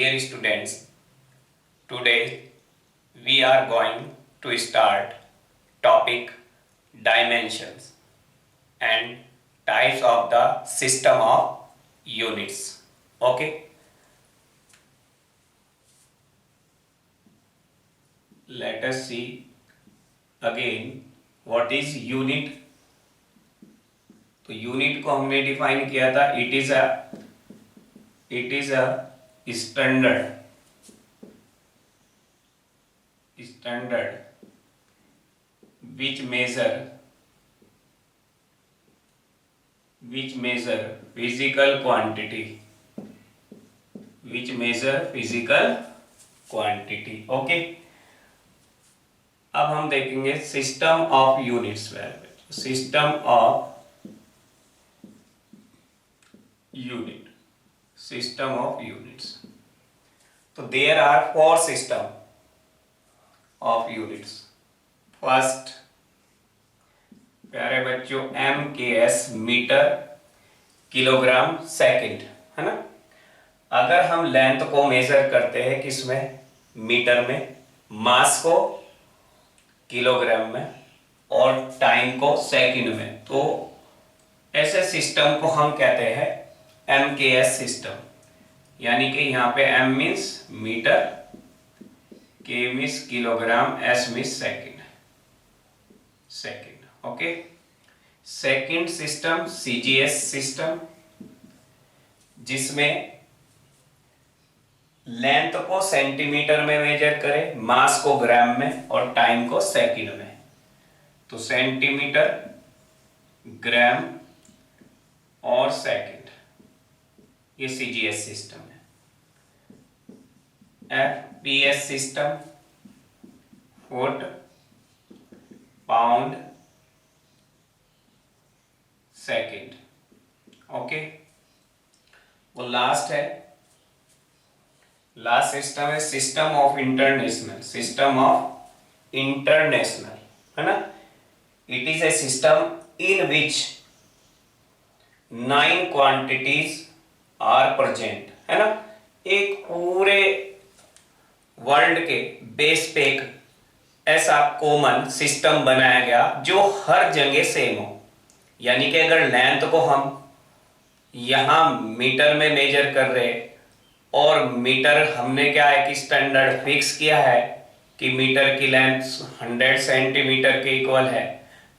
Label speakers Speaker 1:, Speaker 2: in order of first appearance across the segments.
Speaker 1: Dear students, today we are going to start topic dimensions and types of the system of units. Okay, let us see again what is unit. तो unit को हमने define किया था, it is a standard which measure physical quantity. Okay, अब हम देखेंगे system of units. System of units, तो there are 4 system of units. First, प्यारे बच्चों, MKS मीटर किलोग्राम सेकंड, है ना। अगर हम लेंथ को मेजर करते हैं किसमें, मीटर में, मास को किलोग्राम में और टाइम को सेकंड में, तो ऐसे सिस्टम को हम कहते हैं MKS सिस्टम। यानी कि यहाँ पे M means metre, K means kilogram, S means second. Okay, second system CGS system, जिसमें लेंथ को सेंटीमीटर में मेजर करें, मास को ग्राम में और टाइम को सेकंड में। तो सेंटीमीटर, ग्राम और सेकंड, ये CGS सिस्टम है। FPS system, foot, pound, second. Okay, वो लास्ट है, लास्ट सिस्टम है सिस्टम ऑफ इंटरनेशनल। है ना। It is a system in which 9 quantities are present, है ना। एक पूरे वर्ल्ड के बेस पे एक ऐसा कॉमन सिस्टम बनाया गया जो हर जगह सेम हो। यानी कि अगर लेंथ को हम यहां मीटर में मेजर कर रहे और मीटर हमने क्या है कि स्टैंडर्ड फिक्स किया है कि मीटर की लेंथ 100 सेंटीमीटर के इक्वल है,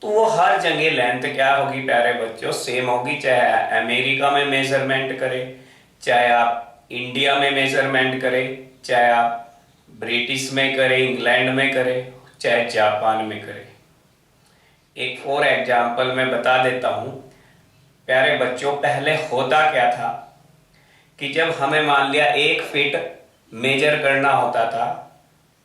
Speaker 1: तो वो हर जगह लेंथ क्या होगी प्यारे बच्चों, सेम होगी। चाहे अमेरिका में मेजरमेंट करें, चाहे आप इंडिया में मेजरमेंट करें, चाहे आप ब्रिटिश में करें, इंग्लैंड में करें, चाहे जापान में करें। एक फॉर एग्जाम्पल मैं बता देता हूं प्यारे बच्चों। पहले होता क्या था कि जब हमें मान लिया 1 फीट मेजर करना होता था,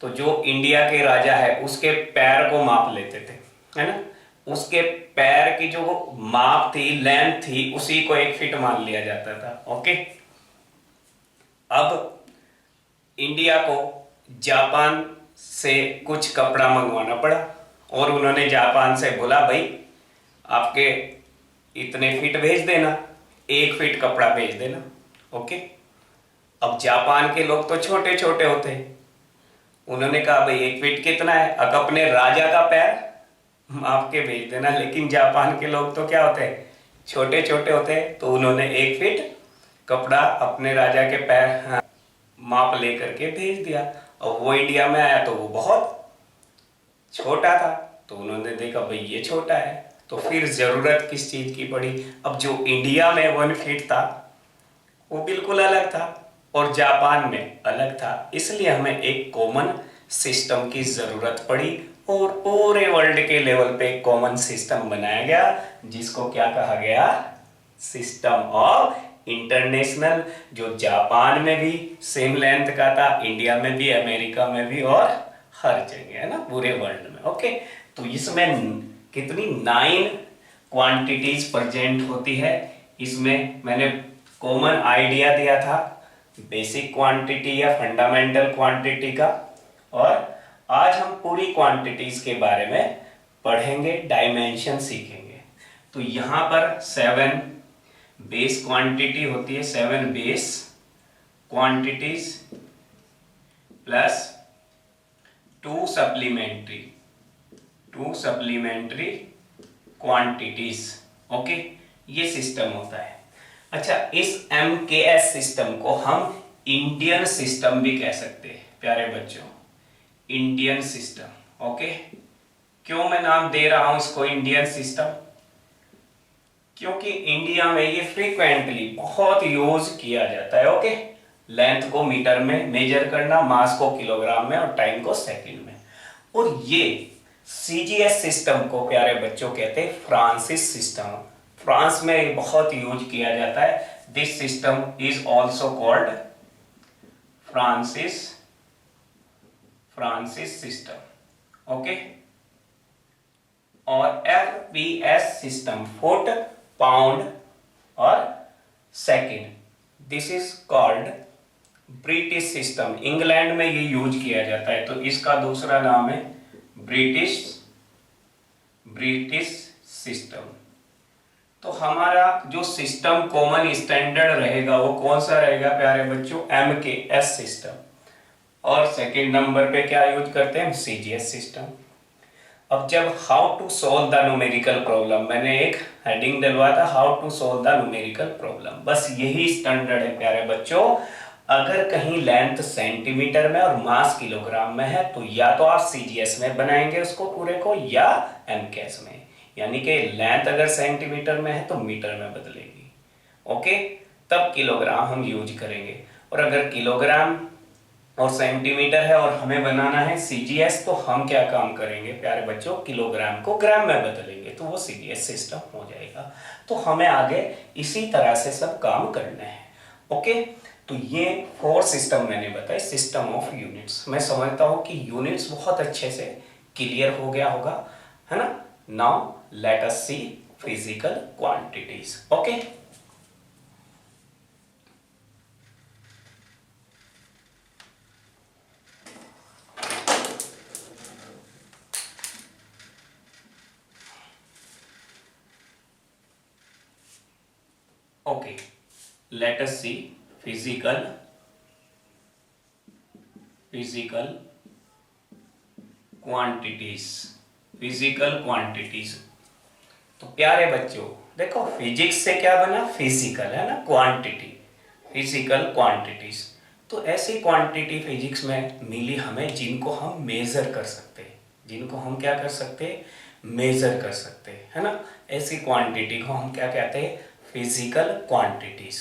Speaker 1: तो जो इंडिया के राजा है उसके पैर को माप लेते थे, है ना। उसके पैर की जो माप थी, लेंथ थी, उसी को 1 फीट मान लिया जाता था। ओके, अब इंडिया को जापान से कुछ कपड़ा मंगवाना पड़ा और उन्होंने जापान से बोला, भाई आपके इतने फीट भेज देना, 1 फीट कपड़ा भेज देना। ओके, अब जापान के लोग तो छोटे छोटे होते हैं, उन्होंने कहा भाई 1 फीट कितना है, अब अपने राजा का पैर माप के भेज देना। लेकिन जापान के लोग तो क्या होते हैं, छोटे छोटे होते हैं, तो उन्होंने 1 फीट कपड़ा अपने राजा के पैर माप लेकर के भेज दिया। और वो इंडिया में आया तो वो बहुत छोटा था, तो उन्होंने देखा भाई ये छोटा है, तो फिर जरूरत किस चीज की पड़ी। अब जो इंडिया में 1 फीट था वो बिल्कुल अलग था और जापान में अलग था, इसलिए हमें एक कॉमन सिस्टम की जरूरत पड़ी और पूरे वर्ल्ड के लेवल पे एक कॉमन सिस्टम बनाया गया, जिसको क्या कहा गया, सिस्टम ऑफ इंटरनेशनल। जो जापान में भी सेम लेंथ का था, इंडिया में भी, अमेरिका में भी और हर जगह, है ना, पूरे वर्ल्ड में। ओके, तो इसमें कितनी 9 क्वांटिटीज प्रेजेंट होती है। इसमें मैंने कॉमन आइडिया दिया था बेसिक क्वांटिटी या फंडामेंटल क्वांटिटी का, और आज हम पूरी क्वांटिटीज के बारे में पढ़ेंगे, डायमेंशन सीखेंगे। तो यहां पर 7 बेस क्वांटिटी होती है, 7 base quantities plus two supplementary quantities. Okay, ये सिस्टम होता है। अच्छा, इस MKS सिस्टम को हम इंडियन सिस्टम भी कह सकते हैं प्यारे बच्चों, इंडियन सिस्टम। ओके, क्यों मैं नाम दे रहा हूं इसको इंडियन सिस्टम? क्योंकि इंडिया में ये फ्रीक्वेंटली बहुत यूज किया जाता है। ओके, लेंथ को मीटर में मेजर करना, मास को किलोग्राम में और टाइम को सेकंड में। और ये CGS सिस्टम को प्यारे बच्चों कहते हैं फ्रांसिस सिस्टम। फ्रांस में बहुत यूज किया जाता है। This system is also called Francis system. Okay, और FPS सिस्टम, फुट, पाउंड और second, this is called British system. England में ये यूज किया जाता है, तो इसका दूसरा नाम है ब्रिटिश सिस्टम। तो हमारा जो सिस्टम कॉमन स्टैंडर्ड रहेगा वो कौन सा रहेगा प्यारे बच्चों? MKS system. और सेकंड नंबर पे क्या यूज करते हैं? CGS system. अब जब how to solve the numerical problem, मैंने एक हेडिंग डलवाया था how to solve the numerical problem, बस यही स्टैंडर्ड है प्यारे बच्चों। अगर कहीं लेंथ सेंटीमीटर में और मास किलोग्राम में है तो या तो आप CGS में बनाएंगे उसको पूरे को, या MKS में। यानी कि लेंथ अगर सेंटीमीटर में है तो मीटर में बदलेगी। ओके, तब किलोग्राम हम यूज करेंगे। और अगर किलोग्राम और सेंटीमीटर है और हमें बनाना है CGS, तो हम क्या काम करेंगे प्यारे बच्चों? किलोग्राम को ग्राम में बदलेंगे, तो वो CGS सिस्टम हो जाएगा। तो हमें आगे इसी तरह से सब काम करने हैं। ओके, तो ये 4 सिस्टम मैंने बताए, सिस्टम ऑफ यूनिट्स। मैं समझता हूं कि यूनिट्स बहुत अच्छे से क्लियर हो गया होगा, है ना? Now let us see physical quantities. Okay, okay, let us see physical quantities। तो प्यारे बच्चों देखो, फिजिक्स से क्या बना? फिजिकल, है ना? Quantity, physical quantities. तो ऐसी क्वांटिटी फिजिक्स में मिली हमें जिनको हम मेजर कर सकते हैं, जिनको हम क्या कर सकते हैं? मेजर कर सकते हैं, है ना? ऐसी क्वांटिटी को हम क्या कहते हैं? फिजिकल क्वांटिटीज,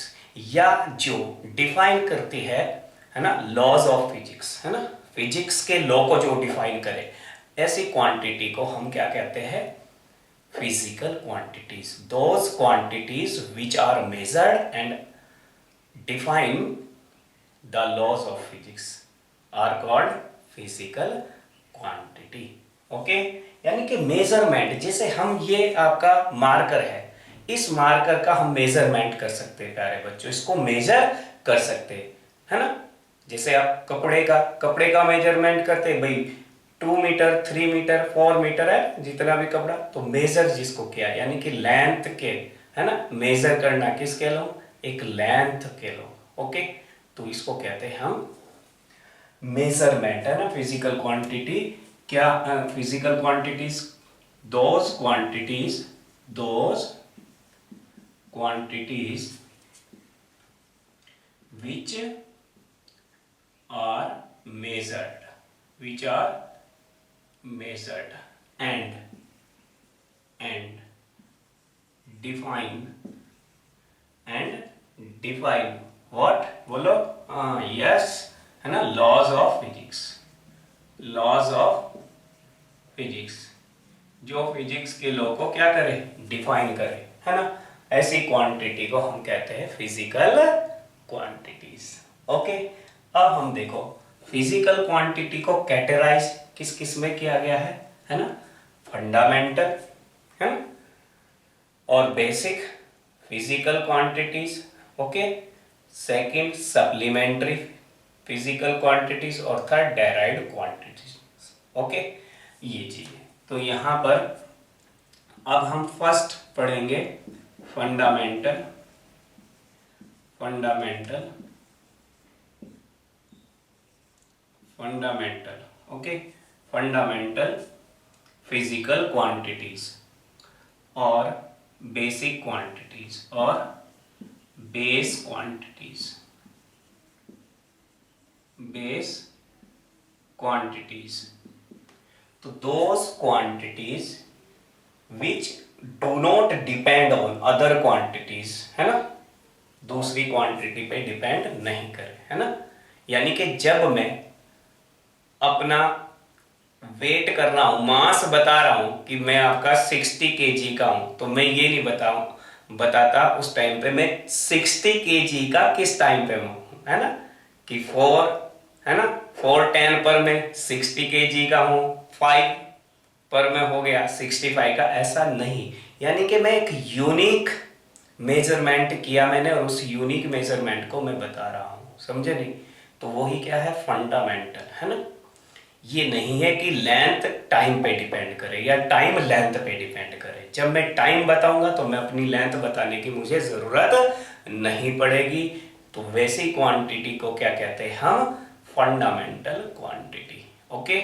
Speaker 1: या जो डिफाइन करती है ना, लॉज ऑफ फिजिक्स, है ना? फिजिक्स के लॉ को जो डिफाइन करे, ऐसी क्वांटिटी को हम क्या कहते हैं? Physical quantities. Those quantities which are measured and define the laws of physics are called physical quantity. Okay, यानी कि मेजरमेंट, जैसे हम, ये आपका मार्कर है, इस मार्कर का हम मेजरमेंट कर सकते हैं प्यारे बच्चों, इसको मेजर कर सकते हैं, है ना? जैसे आप कपड़े का मेजरमेंट करते हैं भाई, 2 मीटर, 3 मीटर, 4 मीटर है जितना भी कपड़ा, तो मेजर जिसको किया, यानी कि लेंथ के, है ना? मेजर करना किसके लो? एक लेंथ के लो। ओके, तो इसको कहते हैं हम मेजरमेंट, है ना? फिजिकल क्वांटिटी क्या? Physical quantities, those quantities which are measured and define what? बोलो, यस, है ना? लॉज ऑफ फिजिक्स, जो फिजिक्स के लॉ को क्या करे? डिफाइन करे, है ना? ऐसी क्वांटिटी को हम कहते हैं फिजिकल क्वांटिटीज। ओके, अब हम देखो फिजिकल क्वांटिटी को कैटेगराइज किस किस में किया गया है ना? फंडामेंटल, है ना? और basic physical quantities. Okay, second supplementary physical quantities, और थर्ड डेराइव्ड क्वांटिटीज। ओके, ये चीजें। तो यहां पर अब हम फर्स्ट पढ़ेंगे fundamental fundamental, okay, fundamental physical quantities और बेसिक क्वांटिटीज और बेस क्वांटिटीज, बेस क्वांटिटीज। तो those quantities which do not depend on other quantities, है ना, दूसरी क्वांटिटी पे डिपेंड नहीं करे, है ना। यानी कि जब मैं अपना वेट कर रहा हूं, मास बता रहा हूं कि मैं आपका 60 kg का हूं, तो मैं ये नहीं बताता उस टाइम पे मैं 60 kg का किस टाइम पे हूं, है ना, कि 4, है ना, 410 पर मैं 60 kg का हूं, 5 पर मैं हो गया 65 का, ऐसा नहीं। यानी कि मैं एक यूनिक मेजरमेंट किया मैंने और उस यूनिक मेजरमेंट को मैं बता रहा हूं, समझे नहीं। तो वही क्या है, फंडामेंटल, है ना। ये नहीं है कि लेंथ टाइम पे डिपेंड करे या टाइम लेंथ पे डिपेंड करे। जब मैं टाइम बताऊंगा तो मैं अपनी लेंथ बताने की मुझे जरूरत नहीं पड़ेगी। तो वैसी क्वांटिटी को क्या कहते हैं हम, फंडामेंटल क्वांटिटी, ओके,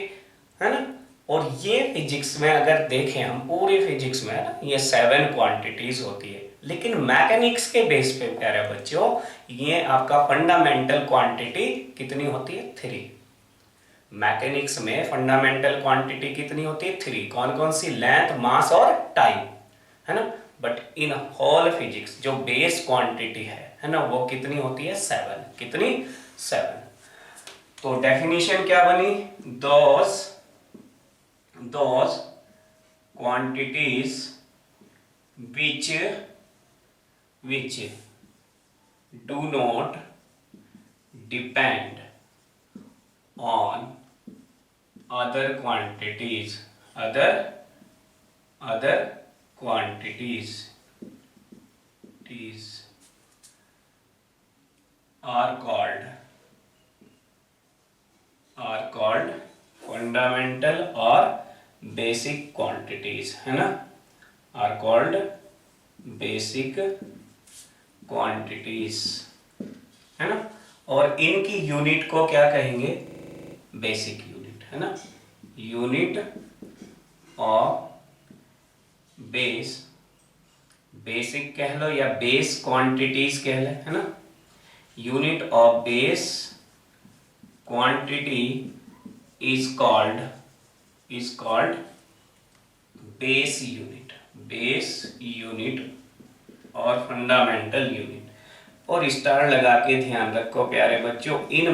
Speaker 1: है ना। और ये फिजिक्स में अगर देखें हम, पूरी फिजिक्स में, है ना, ये 7 क्वांटिटीज होती है, लेकिन मैकेनिक्स के बेस पे प्यारे बच्चों ये आपका फंडामेंटल क्वांटिटी कितनी होती है, 3। मैकेनिक्स में फंडामेंटल क्वांटिटी कितनी होती है, 3। कौन कौन सी, लेंथ, मास और टाइम, है ना। बट इन होल फिजिक्स जो बेस क्वांटिटी है ना, वो कितनी होती है, 7। कितनी, 7। तो डेफिनेशन क्या बनी, those quantities which do not depend on other quantities, other quantities are called fundamental or basic quantities, है ना, are called basic quantities, है ना। और इनकी यूनिट को क्या कहेंगे, बेसिक यूनिट, है ना, यूनिट ऑफ बेसिक कह लो या बेस क्वांटिटीज कह ले, है ना। Unit of base quantity is called base unit और फंडामेंटल यूनिट। और स्टार लगा के ध्यान रखो प्यारे बच्चों, इन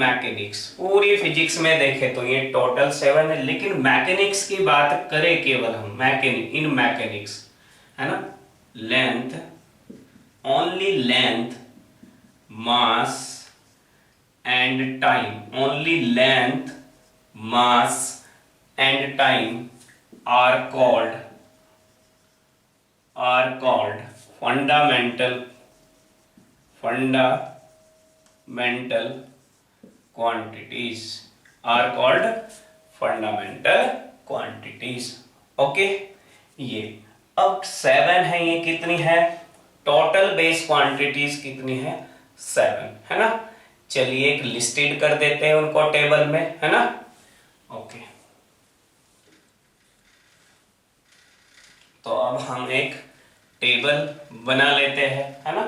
Speaker 1: मैकेनिक्स पूरी फिजिक्स में देखें तो ये टोटल 7 है, लेकिन मैकेनिक्स की बात करें केवल हम, इन मैकेनिक्स, है ना, length, only length, mass and time, only length, mass and time are called fundamental quantities, are called fundamental quantities, okay. ये अब 7 है, ये कितनी है, टोटल बेस क्वांटिटीज कितनी है, 7, है ना। चलिए एक लिस्टेड कर देते हैं उनको टेबल में, है ना, ओके। तो अब हम एक टेबल बना लेते हैं, है ना।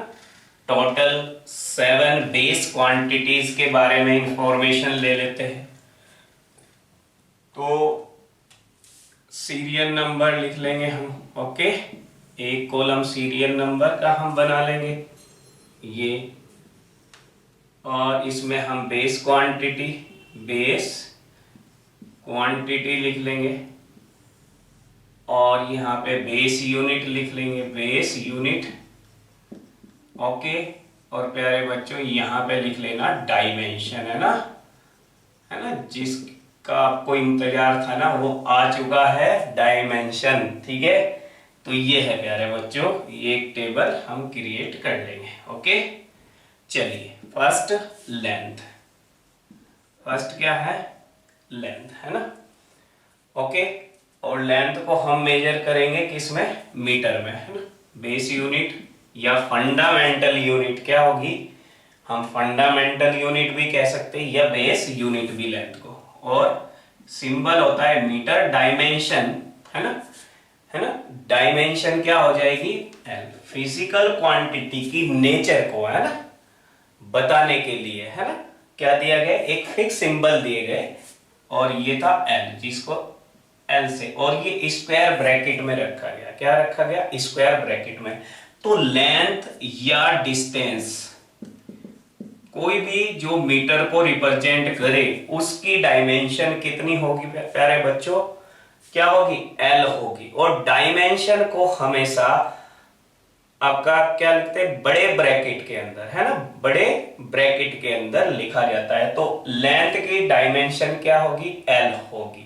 Speaker 1: टोटल 7 बेस क्वांटिटीज के बारे में इंफॉर्मेशन ले लेते हैं। तो सीरियल नंबर लिख लेंगे हम, ओके। एक कॉलम सीरियल नंबर का हम बना लेंगे ये, और इसमें हम बेस क्वांटिटी लिख लेंगे, और यहाँ पे बेस यूनिट लिख लेंगे, बेस यूनिट, ओके। और प्यारे बच्चों यहाँ पे लिख लेना डायमेंशन, है ना, जिसका आपको इंतजार था ना वो आ चुका है, डायमेंशन, ठीक है। तो ये है प्यारे बच्चों, ये एक टेबल हम क्रिएट कर लेंगे, ओके। चलिए फर्स्ट क्या है, लेंथ, है ना, ओके। और लेंथ को हम मेजर करेंगे किसमें, मीटर में, है ना। बेस यूनिट या फंडामेंटल यूनिट क्या होगी, हम फंडामेंटल यूनिट भी कह सकते हैं या बेस यूनिट भी लेंथ को। और सिंबल होता है मीटर, डायमेंशन है ना, डायमेंशन क्या हो जाएगी एल। फिजिकल क्वांटिटी की नेचर को है ना बताने के लिए है ना क्या दिया गया, एक फिक्स सिंबल दिए गए और ये था एल, जिसको एल से, और ये स्क्वायर ब्रैकेट में रखा गया। क्या रखा गया, स्क्वायर ब्रैकेट में। तो लेंथ या डिस्टेंस, कोई भी जो मीटर को रिप्रेजेंट करे उसकी डायमेंशन कितनी होगी प्यारे बच्चों, क्या होगी, एल होगी। और डायमेंशन को हमेशा आपका क्या लिखते हैं, बड़े ब्रैकेट के अंदर है ना, बड़े ब्रैकेट के अंदर लिखा जाता है। तो लेंथ की डायमेंशन क्या होगी, एल होगी।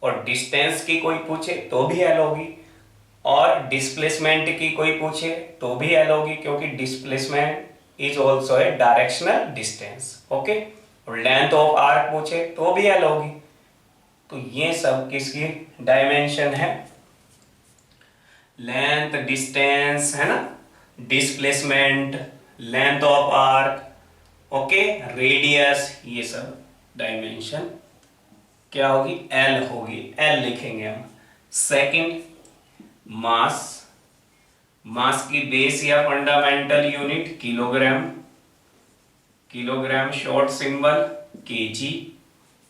Speaker 1: और डिस्टेंस की कोई पूछे तो भी एल होगी, और डिस्प्लेसमेंट की कोई पूछे तो भी एल होगी, क्योंकि displacement is also a directional distance. Okay. और लेंथ ऑफ आर्क पूछे तो भी एल होगी। तो ये सब किसकी डायमेंशन है, लेंथ, डिस्टेंस है ना, displacement, length of arc, okay, radius, ये सब डायमेंशन क्या होगी, एल होगी, एल लिखेंगे हम। सेकंड, मास, मास की बेस या fundamental unit kilogram, kilogram short symbol kg,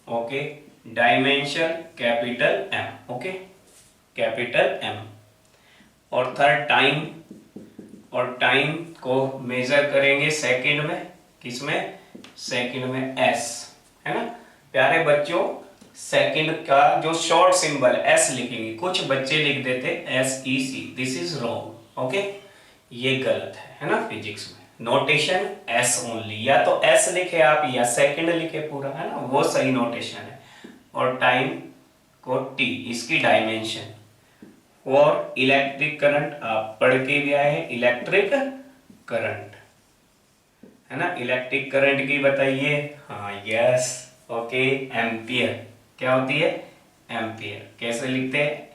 Speaker 1: okay. Dimension capital M, okay, capital M. और थर्ड टाइम, और टाइम को मेजर करेंगे सेकंड में, किसमें, सेकंड में एस, है ना प्यारे बच्चों। सेकंड का जो शॉर्ट सिंबल एस लिखेंगे, कुछ बच्चे लिख देते S E C, this is wrong, okay, ये गलत है ना फिजिक्स में। नोटेशन एस ओनली, या तो एस लिखे आप या सेकंड लिखे पूरा, है ना, वो सही नोटेशन है। और टाइम को टी, इसकी डायमेंशन। और इलेक्ट्रिक करंट आप पढ़ के भी आए हैं, इलेक्ट्रिक करंट है ना, इलेक्ट्रिक करंट की बताइए, हाँ यस, ओके, एम्पियर, क्या होती है, एम्पियर। कैसे लिखते हैं,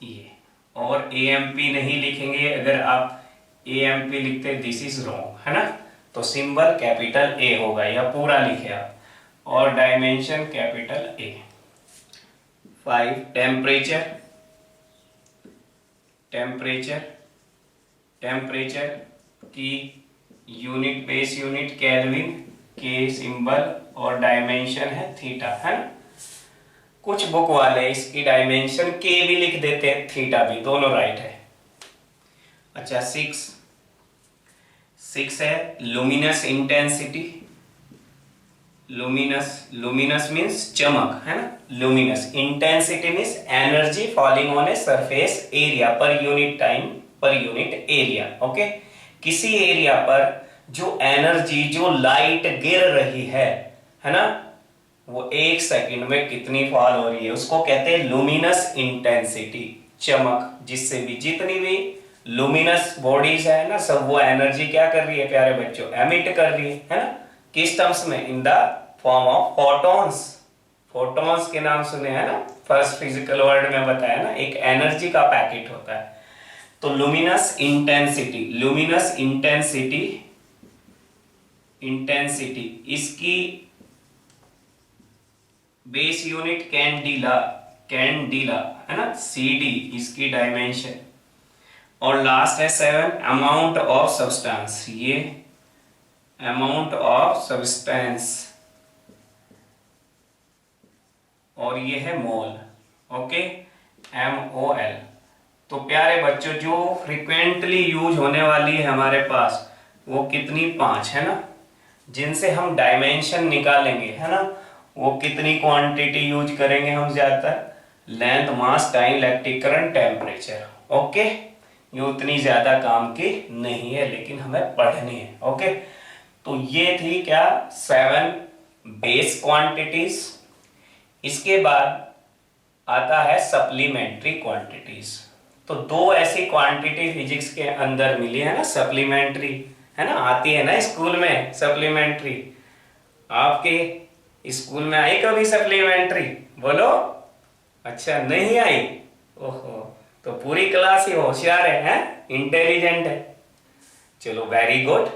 Speaker 1: ये। और एएमपी नहीं लिखेंगे, अगर आप एएमपी लिखते दिस इज रॉन्ग, है ना। तो सिंबल कैपिटल ए होगा, या पूरा लिखे आप, और dimension capital A. 5, temperature, temperature, temperature की यूनिट, बेस यूनिट केल्विन, के सिंबल, और डायमेंशन है थीटा, है ना। कुछ बुक वाले इसकी डायमेंशन के भी लिख देते हैं, थीटा भी, दोनों राइट है। अच्छा, 6 है luminous intensity. Luminous, luminous means चमक, है ना, luminous. Intensity means energy falling on a surface area per unit time per unit area, okay. किसी एरिया पर जो एनर्जी, जो लाइट गिर रही है ना, वो 1 सेकंड में कितनी फॉल हो रही है, उसको कहते हैं लुमिनस इंटेंसिटी, चमक। जिससे भी जितनी भी लुमिनस बॉडीज है ना, सब वो एनर्जी क्या कर रही है प्यारे बच्चों, एमिट कर रही है ना। किस टर्म्स में, in the form of photons. Photons के नाम सुने हैं ना, फर्स्ट फिजिकल वर्ल्ड में बताया ना, एक एनर्जी का पैकेट होता है। तो luminous intensity, luminous intensity, intensity इसकी बेस यूनिट कैंडिला, कैंडिला है ना, CD इसकी डायमेंशन। और लास्ट है 7, अमाउंट ऑफ सब्सटेंस, ये अमाउंट ऑफ सब्सटेंस, और ये है मोल, ओके, MOL। तो प्यारे बच्चों, जो फ्रिक्वेंटली यूज होने वाली है हमारे पास वो कितनी, 5 है ना, जिनसे हम डायमेंशन निकालेंगे, है ना। वो कितनी क्वांटिटी यूज करेंगे हम ज्यादातर, length, mass, time, electric current, temperature, okay. ये उतनी ज्यादा काम की नहीं है, लेकिन हमें पढ़नी है, ओके। तो ये थी क्या, 7 बेस क्वांटिटीज। इसके बाद आता है सप्लीमेंट्री क्वांटिटीज। तो 2 ऐसी क्वांटिटी फिजिक्स के अंदर मिली है ना, सप्लीमेंट्री, है ना, आती है ना स्कूल में सप्लीमेंट्री। आपके स्कूल में आई कभी सप्लीमेंट्री, बोलो, अच्छा नहीं आई, ओहो, तो पूरी क्लास ही होशियार है, इंटेलिजेंट है, चलो वेरी गुड।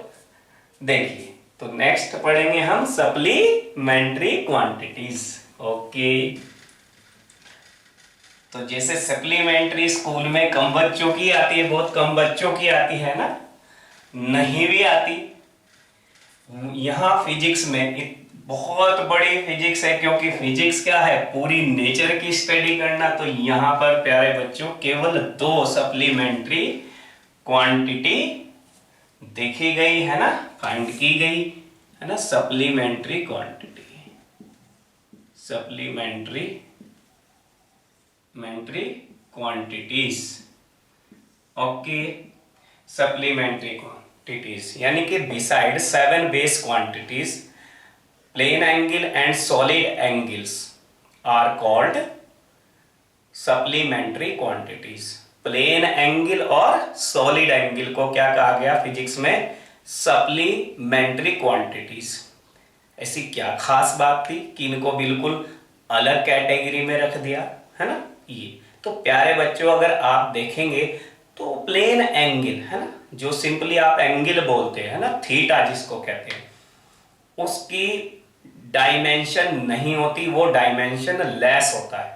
Speaker 1: देखिए, तो नेक्स्ट पढ़ेंगे हम सप्लीमेंट्री क्वांटिटीज। ओके, तो जैसे सप्लीमेंट्री स्कूल में कम बच्चों की आती है, बहुत कम बच्चों की आती है ना, नहीं भी आती। यहाँ फिजिक्स में बहुत बड़ी फिजिक्स है, क्योंकि फिजिक्स क्या है, पूरी नेचर की स्टडी करना। तो यहाँ पर प्यारे बच्चों केवल 2 सप्लीमेंट्री क्वांटिटी देखी गई है ना, फाइंड की गई है ना, supplementary quantity, supplementary quantities. Okay, supplementary quantities यानी कि beside 7 base quantities, plane angle and solid angles are called supplementary quantities. Plane angle और सॉलिड एंगल को क्या कहा गया फिजिक्स में, सप्लीमेंट्री क्वांटिटीज। ऐसी क्या खास बात थी कि इनको बिल्कुल अलग कैटेगरी में रख दिया है ना। ये तो प्यारे बच्चों अगर आप देखेंगे तो प्लेन एंगल है ना, जो सिंपली आप एंगल बोलते हैं ना, थीटा जिसको कहते हैं, उसकी डायमेंशन नहीं होती, वो डायमेंशन लेस होता है,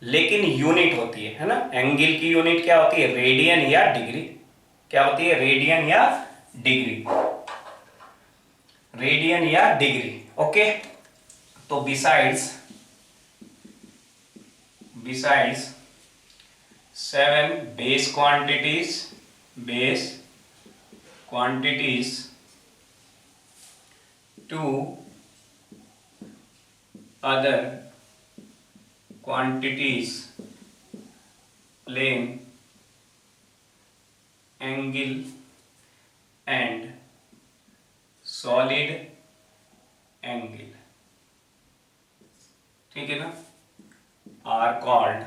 Speaker 1: लेकिन यूनिट होती है ना। एंगल की यूनिट क्या होती है, रेडियन या डिग्री। क्या होती है, रेडियन या डिग्री, रेडियन या डिग्री। ओके, तो besides 7 base quantities, 2 other quantities, plane angle and solid angle, ठीक है ना, are called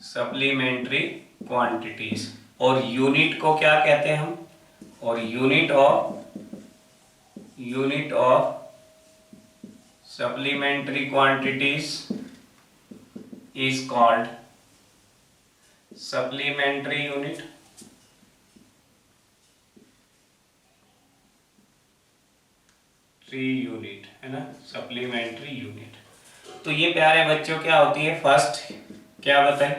Speaker 1: सप्लीमेंट्री क्वांटिटीज। और यूनिट को क्या कहते हैं हम, और unit of supplementary quantities is called supplementary unit, है ना, सप्लीमेंट्री यूनिट। तो ये प्यारे बच्चों क्या होती है, फर्स्ट क्या बताएं,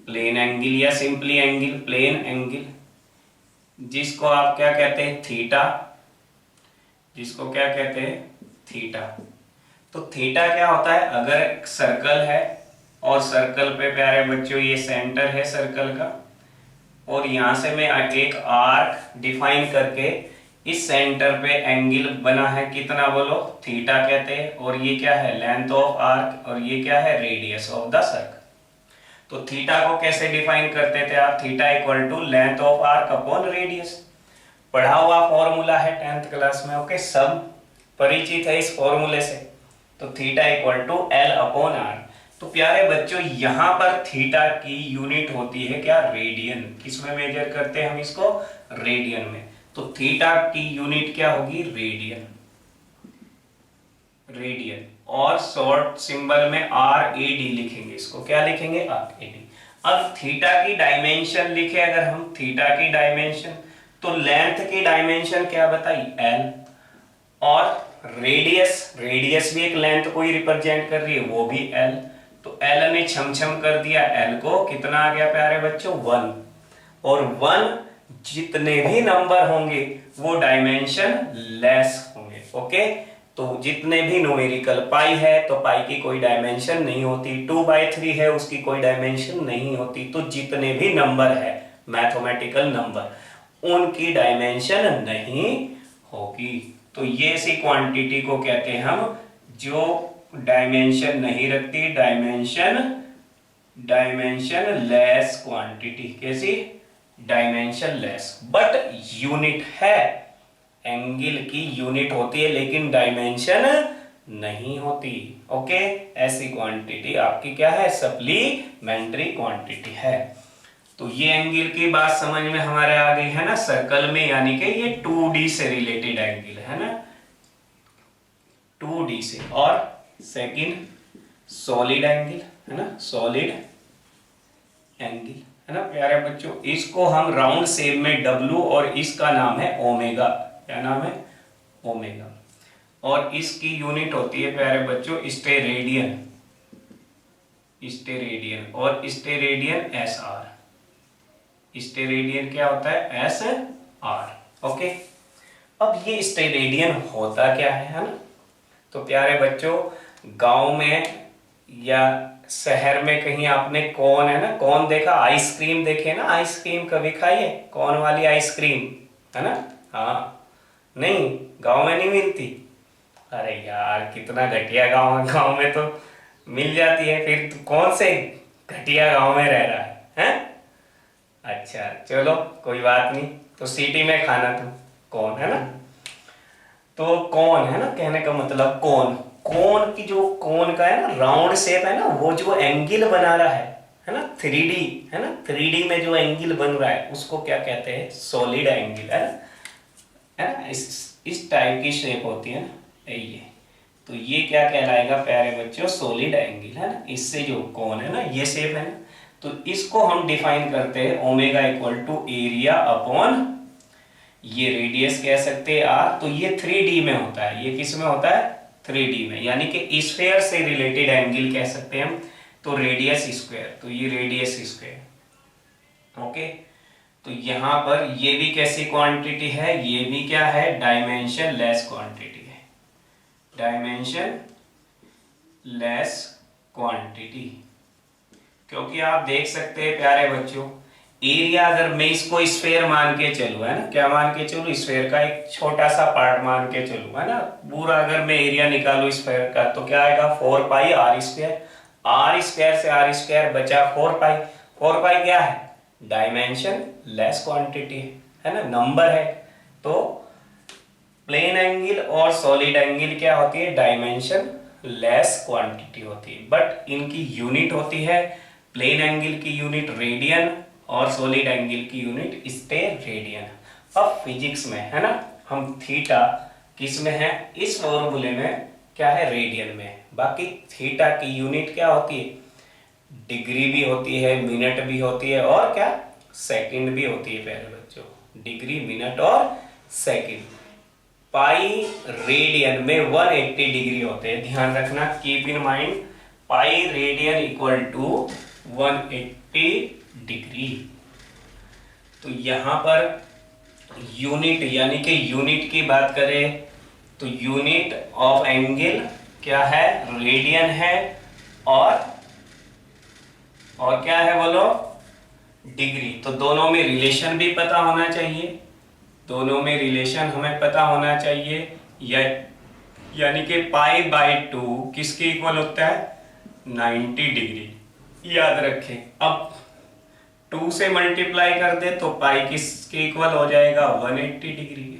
Speaker 1: प्लेन एंगल या सिंपली एंगल, प्लेन एंगल जिसको आप क्या कहते हैं, थीटा, जिसको क्या कहते हैं, थीटा। तो थीटा क्या होता है, अगर एक सर्कल है और सर्कल पे प्यारे बच्चों ये सेंटर है सर्कल का, और यहां से मैं एक आर्क डिफाइन करके इस सेंटर पे एंगल बना है, कितना बोलो, थीटा कहते हैं। और ये क्या है, लेंथ ऑफ आर्क, और ये क्या है, रेडियस ऑफ द सर्कल। तो थीटा को कैसे डिफाइन करते थे आप, theta equal to length of arc upon radius. पढ़ा हुआ फॉर्मूला है 10th क्लास में। ओके, सब परिचित है इस फॉर्मूले से। तो theta equal to L upon R. तो प्यारे बच्चों यहां पर थीटा की यूनिट होती है क्या, रेडियन। किसमें मेजर करते हैं हम इसको, रेडियन में। तो थीटा की यूनिट क्या होगी, रेडियन, रेडियन। और शॉर्ट सिंबल में आर ए डी लिखेंगे, इसको क्या लिखेंगे, आर ए डी। अब थीटा की डायमेंशन लिखे अगर हम, थीटा की डायमेंशन, तो लेंथ की डायमेंशन क्या बताई, एल, और रेडियस भी एक लेंथ को ही रिप्रेजेंट कर रही है, वो भी एल। तो एल ने छम कर दिया, एल को कितना आ गया प्यारे बच्चों, 1। और 1 जितने भी नंबर होंगे वो डायमेंशन लेस होंगे। ओके, तो जितने भी न्यूमेरिकल, पाई है तो पाई की कोई डायमेंशन नहीं होती, 2/3 है उसकी कोई डायमेंशन नहीं होती। तो जितने भी नंबर है मैथमेटिकल नंबर, उनकी डायमेंशन नहीं होगी। तो ये ऐसी क्वांटिटी को कहते हैं हम जो डायमेंशन नहीं रखती, डायमेंशन लेस क्वांटिटी। कैसी, डायमेंशन लेस, बट यूनिट है, एंगल की यूनिट होती है लेकिन डायमेंशन नहीं होती। ओके, ऐसी क्वांटिटी आपकी क्या है, सप्लीमेंट्री क्वांटिटी है। तो ये एंगल की बात समझ में हमारे आ गई है ना, सर्कल में, यानी कि ये 2D से रिलेटेड एंगल है ना, 2D से। और सेकंड सॉलिड एंगल है ना, सॉलिड एंगल है ना प्यारे बच्चों। इसको हम राउंड शेप में W और इसका नाम है ओमेगा। क्या नाम है? ओमेगा। और इसकी यूनिट होती है प्यारे बच्चों स्टेरेडियन। स्टेरेडियन और स्टेरेडियन SR। स्टेरेडियन क्या होता है? SR। ओके। अब ये स्टेरेडियन होता क्या है ना? तो प्यारे बच्चों गांव में या शहर में कहीं आपने कौन है ना, कौन देखा? आइसक्रीम देखे ना? आइसक्रीम कभी खाई है? कौन वाली आइसक्रीम, है ना? हाँ, नहीं, गांव में नहीं मिलती। अरे यार कितना घटिया गांव है, गांव में तो मिल जाती है। फिर तू कौन से घटिया गांव में रह रहा है, हैं? अच्छा चलो कोई बात नहीं, तो सिटी में खाना तू कौन, है ना? तो कौन है ना, कहने का मतलब कौन, कौन की जो कौन का है ना राउंड शेप है ना, वो जो एंगल बना रहा है ना 3D, है ना 3D में जो एंगल बन रहा है उसको क्या कहते हैं? सॉलिड एंगल, है ना? इस टाइप की शेप होती है ना ये, तो ये क्या कहलाएगा प्यारे बच्चों? सॉलिड एंगल, है ना? इससे जो कौन है ना ये शेप है ना, तो इसको हम डिफाइन करते हैं omega equal to area upon ये रेडियस कह सकते हैं R। तो ये 3D में होता है, ये किस में होता है? 3D में, यानी कि स्फीयर से रिलेटेड एंगल कह सकते हैं हम। तो रेडियस स्क्वायर, तो ये रेडियस स्क्वायर। ओके, तो यहां पर ये भी कैसी क्वांटिटी है? ये भी क्या है? डायमेंशन लेस क्वांटिटी है। डायमेंशन लेस क्वांटिटी, क्योंकि आप देख सकते हैं प्यारे बच्चों एरिया, अगर मैं इसको स्फेयर मान के चलूँ, है ना, क्या मान के चलूँ? स्फेयर का एक छोटा सा पार्ट मान के चलूँ, है ना, पूरा अगर मैं एरिया निकालूं स्फेयर का तो क्या आएगा? 4 पाई R स्क्वायर। R स्क्वायर से R स्क्वायर बचा 4 पाई। 4 पाई क्या है? डायमेंशन लेस क्वांटिटी है ना, नंबर है। तो प्लेन एंगल और सॉलिड एंगल क्या होती है? डायमेंशन लेस क्वांटिटी होती है, बट इनकी यूनिट होती है, प्लेन एंगल की यूनिट रेडियन और सॉलिड एंगल की यूनिट स्टेरेडियन। अब फिजिक्स में, है ना, हम थीटा किस में है? इस फॉर्मूले में क्या है? रेडियन में। बाकी थीटा की यूनिट क्या होती है? डिग्री भी होती है, मिनट भी होती है, और क्या? सेकंड भी होती है प्यारे बच्चों। डिग्री, मिनट और सेकंड। पाई रेडियन में 180 डिग्री होते हैं, ध्यान रखना, keep in mind. Pi radian equal to 180 degree. तो यहां पर यूनिट, यानी कि यूनिट की बात करें तो यूनिट ऑफ एंगल क्या है? रेडियन है, और क्या है बोलो? डिग्री। तो दोनों में रिलेशन भी पता होना चाहिए, दोनों में रिलेशन हमें पता होना चाहिए। यानी कि पाई बाई 2 किसके इक्वल होता है? 90 डिग्री। याद रखें, अब 2 से मल्टीप्लाई कर दे तो पाई किसके इक्वल हो जाएगा? 180 डिग्री के।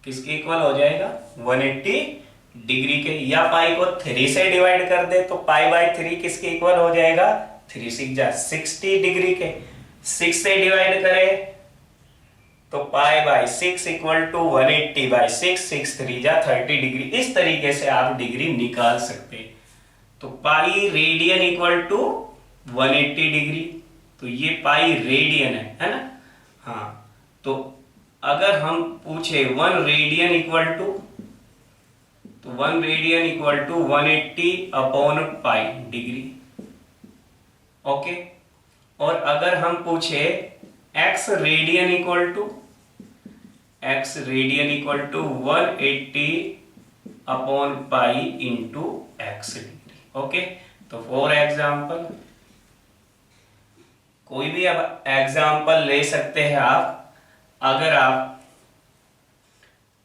Speaker 1: किसके इक्वल हो जाएगा? 180 डिग्री के। या पाई को 3 से डिवाइड कर दे तो पाई बाई 3 किसके इक्वल हो जाएगा? 3 6 जा 60 डिग्री के। 6 से डिवाइड करें तो pi by 6 equal to 180 by 6, 6 3 जा 30 डिग्री। इस तरीके से आप डिग्री निकाल सकते हैं। तो pi radian equal to 180 degree, तो ये पाई रेडियन है ना? हाँ, तो अगर हम पूछे 1 रेडियन इक्वल टू, तो 1 radian equal to 180 upon pi degree. Okay, और अगर हम पूछे x radian equal to 180 upon pi into x degree. Okay, तो फॉर एग्जाम्पल कोई भी अब एग्जाम्पल ले सकते हैं आप। अगर आप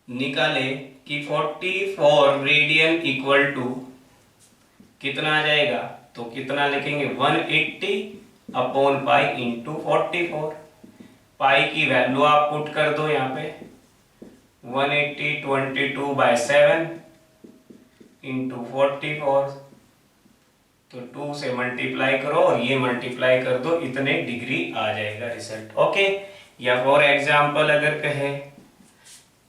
Speaker 1: निकाले कि 44 रेडियन इक्वल टू कितना आ जाएगा, तो कितना लिखेंगे? 180 अपॉन पाई इंटू 44। पाई की वैल्यू आप पुट कर दो यहाँ पे, 180 22 बाई 7 इंटू 44, तो 2 से मल्टीप्लाई करो और ये मल्टीप्लाई कर दो, इतने डिग्री आ जाएगा रिजल्ट। ओके, या फॉर एग्जाम्पल अगर कहे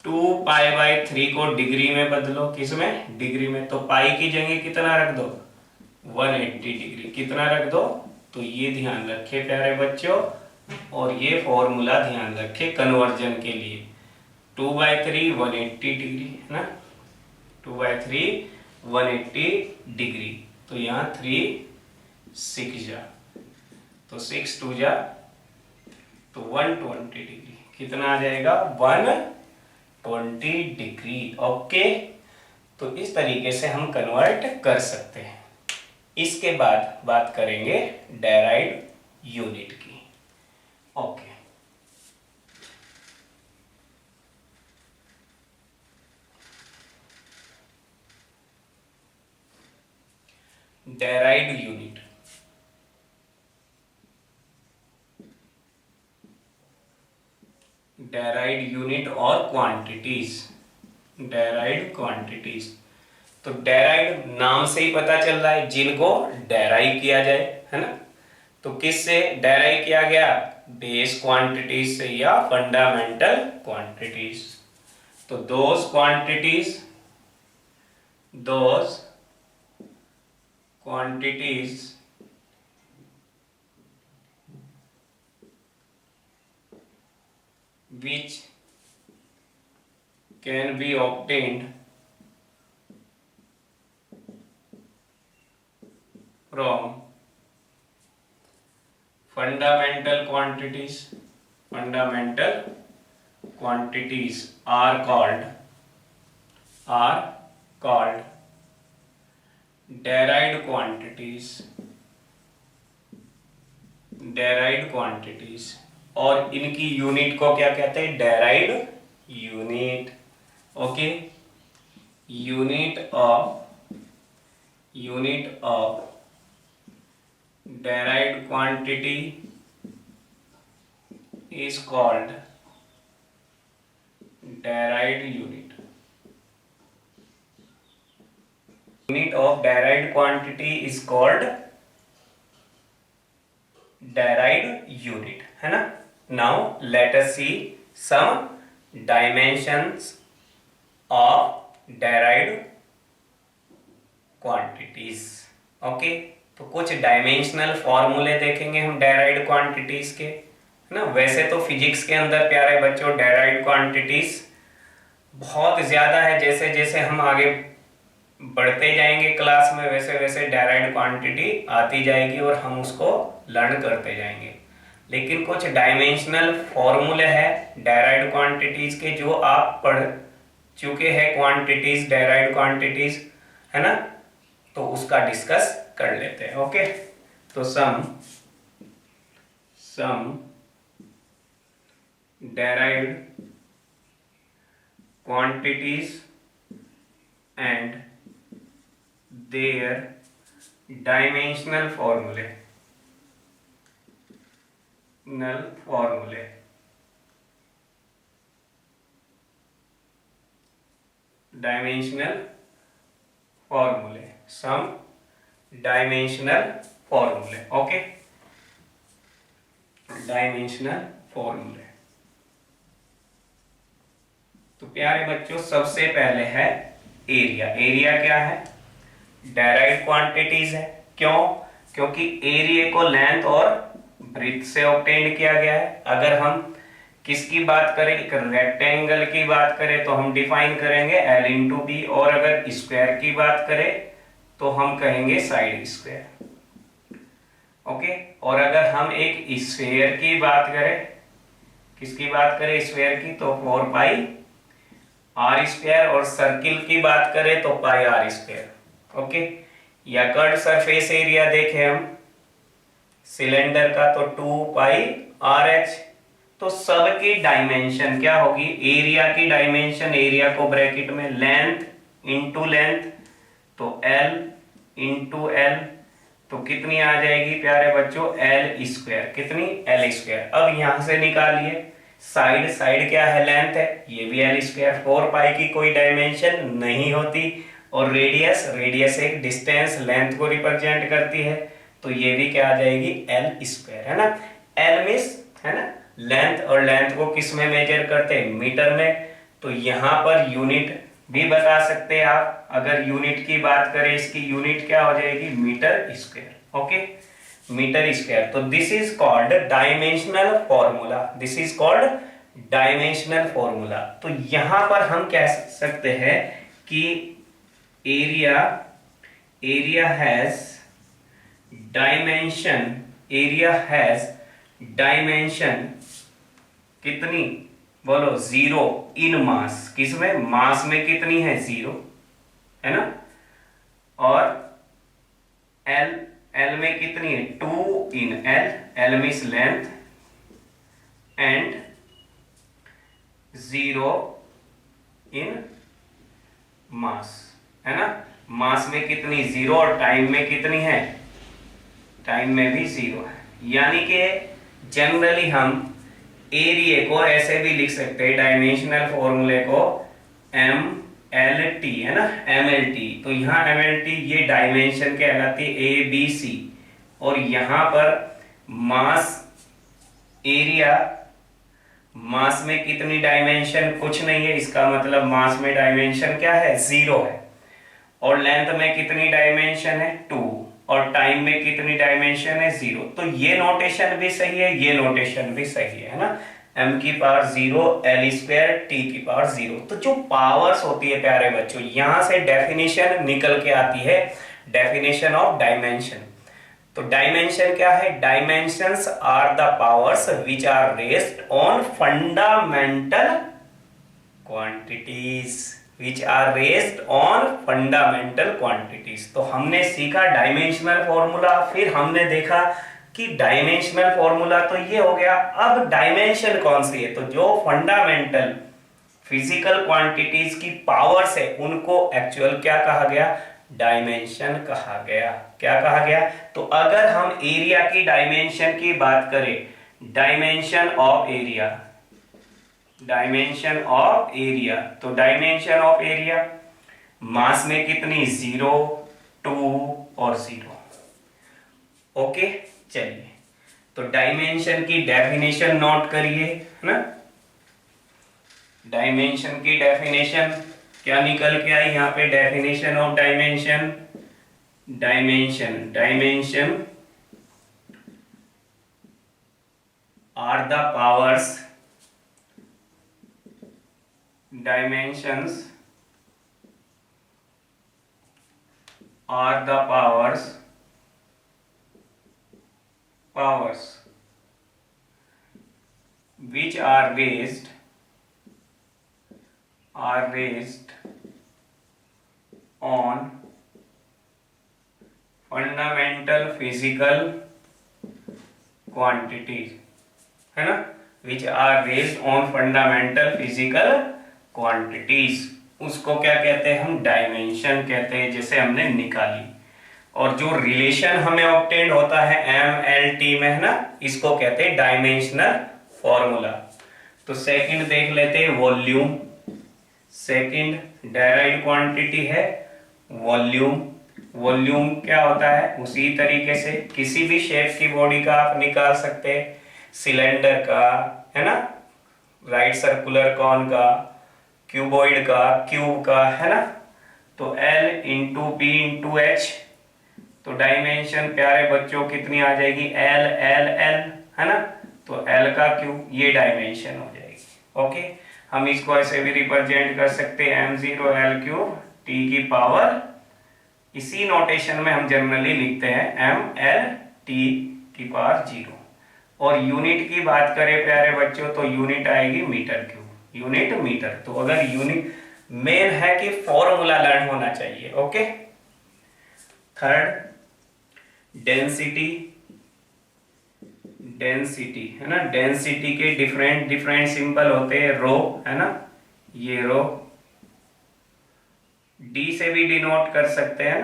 Speaker 1: 2 पाई बाई 3 को डिग्री में बदलो, किसमें? डिग्री में। तो पाई की जगह कितना रख दो? 180 डिग्री। कितना रख दो? तो ये ध्यान रखे प्यारे बच्चों, और ये फॉर्मूला ध्यान रखे कन्वर्जन के लिए। 2/3 180 डिग्री है ना, 2/3 180 डिग्री। तो यहाँ 3 6 जा, तो 6 2 जा, तो 120 डिग्री। कितना आ जाएगा? 120 डिग्री। ओके, तो इस तरीके से हम कन्वर्ट कर सकते हैं। इसके बाद बात करेंगे डेराइव्ड यूनिट की। Okay, derived unit. Derived unit और क्वांटिटीज। डेराइव्ड क्वांटिटीज, तो डेराइव्ड नाम से ही पता चल रहा है जिनको डेराइव किया जाए, है ना। तो किससे डेराइव किया गया? बेस क्वांटिटीज से या फंडामेंटल क्वांटिटीज। तो those quantities which can be obtained from fundamental quantities are called derived quantities। और इनकी यूनिट को क्या कहते हैं? Derived unit. Okay, unit of derived quantity is called derived unit। Unit of derived quantity is called derived unit, है ना। Now let us see some dimensions of derived quantities। Okay, तो कुछ डायमेंशनल फॉर्मूले देखेंगे हम डेराइव्ड क्वांटिटीज के, है ना। वैसे तो फिजिक्स के अंदर प्यारे बच्चों डेराइव्ड क्वांटिटीज बहुत ज्यादा है। जैसे जैसे हम आगे बढ़ते जाएंगे क्लास में, वैसे वैसे डेराइव्ड क्वांटिटी आती जाएगी और हम उसको लर्न करते जाएंगे। लेकिन कुछ डायमेंशनल फॉर्मूले हैं डेराइव्ड क्वांटिटीज के जो आप पढ़ चुके हैं, क्वांटिटीज, डेराइव्ड क्वांटिटीज, है ना। तो उसका डिस्कस कर लेते हैं। ओके, तो सम derived quantities and their dimensional formulae। some dimensional formulae। Okay, dimensional फॉर्मूले। तो प्यारे बच्चों सबसे पहले है एरिया। एरिया क्या है? डेराइव्ड क्वांटिटीज है। क्यों? क्योंकि एरिया को लेंथ और ब्रेड्थ से ऑब्टेन किया गया है। अगर हम किसकी बात करें, एक रेक्टेंगल की बात करें तो हम डिफाइन करेंगे L इंटू बी, और अगर स्क्वायर की बात करें तो हम कहेंगे साइड स्क्वायर। ओके, और अगर हम एक स्फीयर की बात करें, किसकी बात करें? स्फीयर की, तो 4 पाई आर स्क्वायर, और सर्किल की बात करें तो पाई आर स्क्वायर। ओके, या कर्व सरफेस एरिया देखें हम सिलेंडर का तो 2 पाई आर एच। तो सबकी डायमेंशन क्या होगी? एरिया की डायमेंशन, एरिया को ब्रैकेट में लेंथ इंटू लेंथ, तो L इंटू L, तो कितनी आ जाएगी प्यारे बच्चों? L square. कितनी? L square. अब यहां से निकालिए साइड, साइड क्या है? लेंथ है, ये भी L स्क्वायर। 4 पाई की कोई डायमेंशन नहीं होती, और रेडियस, रेडियस एक डिस्टेंस लेंथ को रिप्रेजेंट करती है, तो ये भी क्या आ जाएगी? L स्क्वायर, है ना। L मींस, है ना, लेंथ, और लेंथ को किस में मेजर करते हैं? मीटर में। तो यहां पर यूनिट भी बता सकते हैं आप। अगर यूनिट की बात करें, इसकी यूनिट क्या हो जाएगी? Metre square. Okay, metre square. तो this is called dimensional formula, this is called dimensional formula. तो यहां पर हम कह सकते हैं कि area has dimension, area has dimension कितनी, बोलो, 0 इन मास। किसमें? मास में कितनी है? 0, है ना। और एल में कितनी है? 2 in L means length, and 0 इन मास, है ना। मास में कितनी? 0, और टाइम में कितनी है? टाइम में भी 0 है। यानी कि जनरली हम एरिया को ऐसे भी लिख सकते हैं, डायमेंशनल फॉर्मूले को MLT, है ना, MLT। तो यहाँ MLT ये डायमेंशन कहलाती है ABC, और यहाँ पर मास, एरिया, मास में कितनी डायमेंशन? कुछ नहीं है, इसका मतलब मास में डायमेंशन क्या है? 0 है। और लेंथ में कितनी डायमेंशन है? 2, और टाइम में कितनी डायमेंशन है? 0। तो ये नोटेशन भी सही है, ये नोटेशन भी सही है ना। m की पावर 0, l स्क्वायर, t की पावर 0। तो जो पावर्स होती है प्यारे बच्चों, यहां से डेफिनेशन निकल के आती है, डेफिनेशन ऑफ डायमेंशन। तो डायमेंशन क्या है? Dimensions are the powers which are raised on fundamental quantities, which are raised on fundamental quantities. तो हमने सीखा डायमेंशनल फॉर्मूला, फिर हमने देखा कि डायमेंशनल फॉर्मूला तो ये हो गया। अब डायमेंशन कौन सी है? तो जो फंडामेंटल फिजिकल क्वांटिटीज की पावर्स है उनको एक्चुअल क्या कहा गया? डायमेंशन कहा गया। क्या कहा गया? तो अगर हम एरिया की डायमेंशन की बात करें, dimension of area, dimension of area, तो डायमेंशन ऑफ एरिया मास में कितनी? 0, 2 और 0। ओके, चलिए तो डायमेंशन की डेफिनेशन नोट करिए, है ना। डायमेंशन की डेफिनेशन क्या निकल के आई यहां पे? Definition of dimension, dimension are the powers, dimensions are the powers which are raised on fundamental physical quantities, है ना, which are raised on fundamental physical quantities. उसको क्या कहते हैं? हम डायमेंशन कहते हैं, जैसे हमने निकाली। और जो रिलेशन हमें ऑब्टेन होता है MLT में, है ना, इसको कहते हैं डायमेंशनल फॉर्मूला। तो सेकंड देख लेते हैं, वॉल्यूम। सेकंड डायराइड क्वांटिटी है वॉल्यूम। वॉल्यूम क्या होता है? उसी तरीके से किसी भी शेप की बॉडी का आप निकाल सकते हैं, सिलेंडर का, है ना, राइट सर्कुलर कॉन का, क्यूबॉइड का, क्यूब का, है ना। तो L into P into H, तो डायमेंशन प्यारे बच्चों कितनी आ जाएगी? L L L, है ना। तो L का क्यूब, ये डायमेंशन हो जाएगी। ओके, हम इसको ऐसे भी रिप्रेजेंट कर सकते हैं m0 L क्यूब T की पावर, इसी नोटेशन में हम जनरली लिखते हैं MLT की पावर 0। और यूनिट की बात करें प्यारे बच्चों, तो यूनिट आएगी मीटर क्यूब, यूनिट मीटर। तो अगर यूनिट मेन है कि फॉर्मूला लर्न होना चाहिए। ओके, थर्ड डेंसिटी, है ना। डेंसिटी के डिफरेंट सिंबल होते हैं, रो, है ना, ये रो, डी से भी डिनोट कर सकते हैं,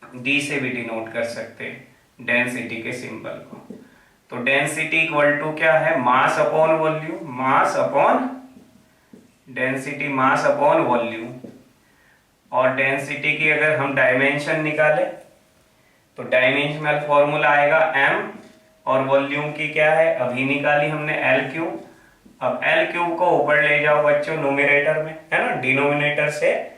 Speaker 1: डी से भी डिनोट कर सकते हैं डेंसिटी के सिंबल को। तो डेंसिटी इक्वल टू क्या है? Mass upon volume, mass upon density, mass upon volume. और डेंसिटी की अगर हम डायमेंशन निकाले तो डायमेंशनल फॉर्मूला आएगा m, और वॉल्यूम की क्या है? अभी निकाली हमने, L क्यूब। अब L क्यूब को ऊपर ले जाओ बच्चों न्यूमरेटर में, है ना, डिनोमिनेटर से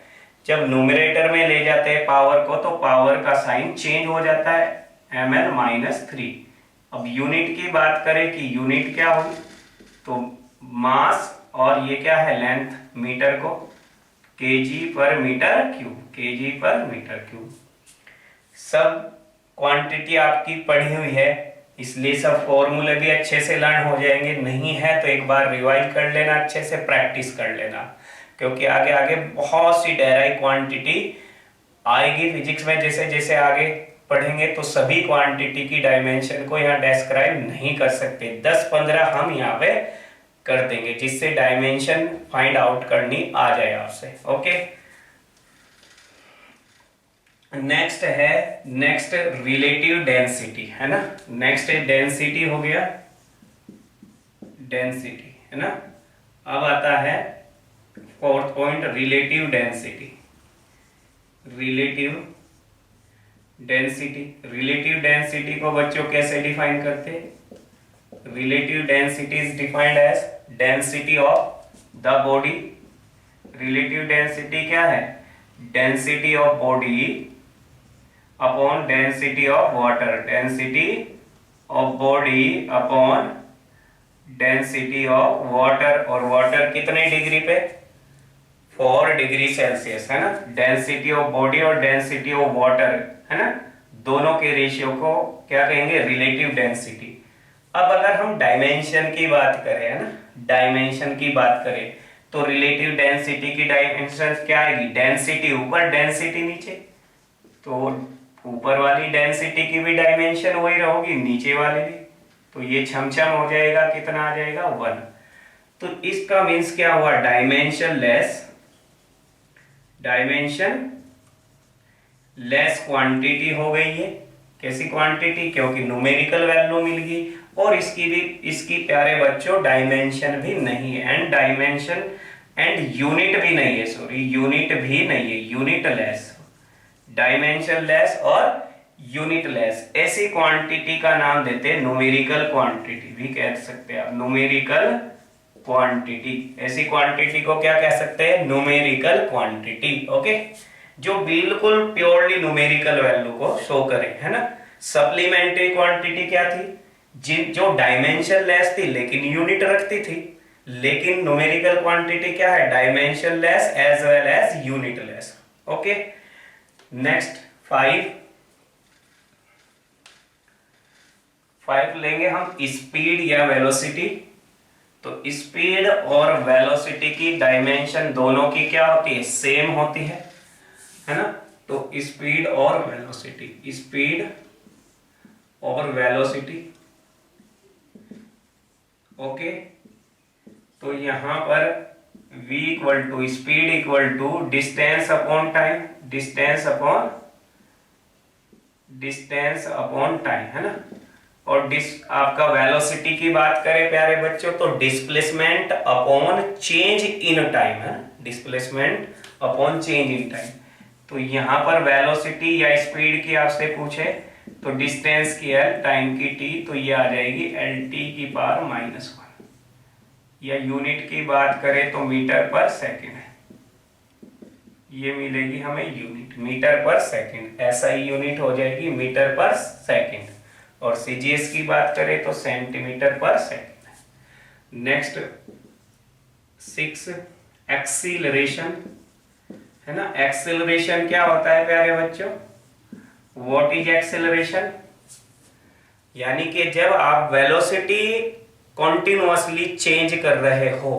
Speaker 1: जब न्यूमरेटर में ले जाते हैं पावर को, तो पावर का साइन चेंज हो जाता है ml माइनस 3। अब यूनिट की बात करें कि यूनिट क्या होगी, तो मास और ये क्या है लेंथ, मीटर को केजी पर मीटर क्यूब, केजी पर मीटर क्यूब। सब क्वांटिटी आपकी पढ़ी हुई है, इसलिए सब फॉर्मूले भी अच्छे से लर्न हो जाएंगे। नहीं है तो एक बार रिवाइज कर लेना, अच्छे से प्रैक्टिस कर लेना, क्योंकि आगे आगे बहुत सी डेराई क्वांटिटी आएगी फिजिक्स में। जैसे जैसे आगे पढ़ेंगे तो सभी क्वांटिटी की डायमेंशन को यहाँ डिस्क्राइब नहीं कर सकते, 10-15 हम यहाँ पे कर देंगे जिससे डायमेंशन फाइंड आउट करनी आ जाए आपसे। ओके, नेक्स्ट है, नेक्स्ट रिलेटिव डेंसिटी है ना। नेक्स्ट डेंसिटी हो गया, डेंसिटी है ना। अब आता है fourth point, relative density. Relative density, relative density को बच्चों कैसे डिफाइन करते हैं? Relative density is defined as density of the body. Relative density क्या है? Density of body upon density of water, density of body upon density of water. और water कितने degree पे? 4 डिग्री सेल्सियस है ना। डेंसिटी ऑफ बॉडी और density of water है ना, दोनों के रेशियो को क्या कहेंगे? Relative density. अब अगर हम डायमेंशन की बात करें है ना, डायमेंशन की बात करें तो रिलेटिव डेंसिटी की डायमेंशन क्या आएगी? डेंसिटी ऊपर डेंसिटी नीचे, तो ऊपर वाली डेंसिटी की भी डायमेंशन वही रहोगी, नीचे वाली भी, तो ये छमछम हो जाएगा, कितना आ जाएगा? 1। तो इसका मीन्स क्या हुआ? Dimension less, dimension less quantity हो गई है। कैसी क्वांटिटी? क्योंकि न्यूमेरिकल वैल्यू मिल गई, और इसकी भी, इसकी प्यारे बच्चों डायमेंशन भी नहीं है, एंड डायमेंशन एंड यूनिट भी नहीं है, सॉरी यूनिट भी नहीं है, यूनिट लेस, डायमेंशन लेस और यूनिट लेस। ऐसी क्वांटिटी का नाम देते हैं न्यूमेरिकल क्वांटिटी भी कह सकते हैं आप, न्यूमेरिकल क्वांटिटी। ऐसी क्वांटिटी को क्या कह सकते हैं? Numerical quantity. ओके, जो बिल्कुल प्योरली न्यूमेरिकल वैल्यू को शो करे है ना। सप्लीमेंट्री क्वांटिटी क्या थी? जो डायमेंशन लेस थी लेकिन यूनिट रखती थी। लेकिन न्यूमेरिकल क्वांटिटी क्या है? Dimensionless as well as unitless. Okay, next 5 लेंगे हम, स्पीड या वेलोसिटी। तो स्पीड और वेलोसिटी की डायमेंशन दोनों की क्या होती है? सेम होती है ना। तो स्पीड और वेलोसिटी, स्पीड और वेलोसिटी। ओके, तो यहां पर v equal to speed equal to distance upon time, distance upon time है ना। और आपका वेलोसिटी की बात करें प्यारे बच्चों तो displacement upon change in time है, displacement upon change in time. तो यहां पर वेलोसिटी या स्पीड की आपसे पूछे तो डिस्टेंस की l, टाइम की t, तो ये आ जाएगी LT⁻⁻1। या यूनिट की बात करें तो मीटर पर सेकंड है, ये मिलेगी हमें यूनिट, मीटर पर सेकंड। SI यूनिट हो जाएगी मीटर पर सेकंड। और CGS की बात करें तो सेंटीमीटर पर सेकंड। नेक्स्ट 6 एक्सीलरेशन है ना। एक्सीलरेशन क्या होता है प्यारे बच्चों? What is acceleration? यानी कि जब आप वेलोसिटी कॉन्टिन्यूअसली चेंज कर रहे हो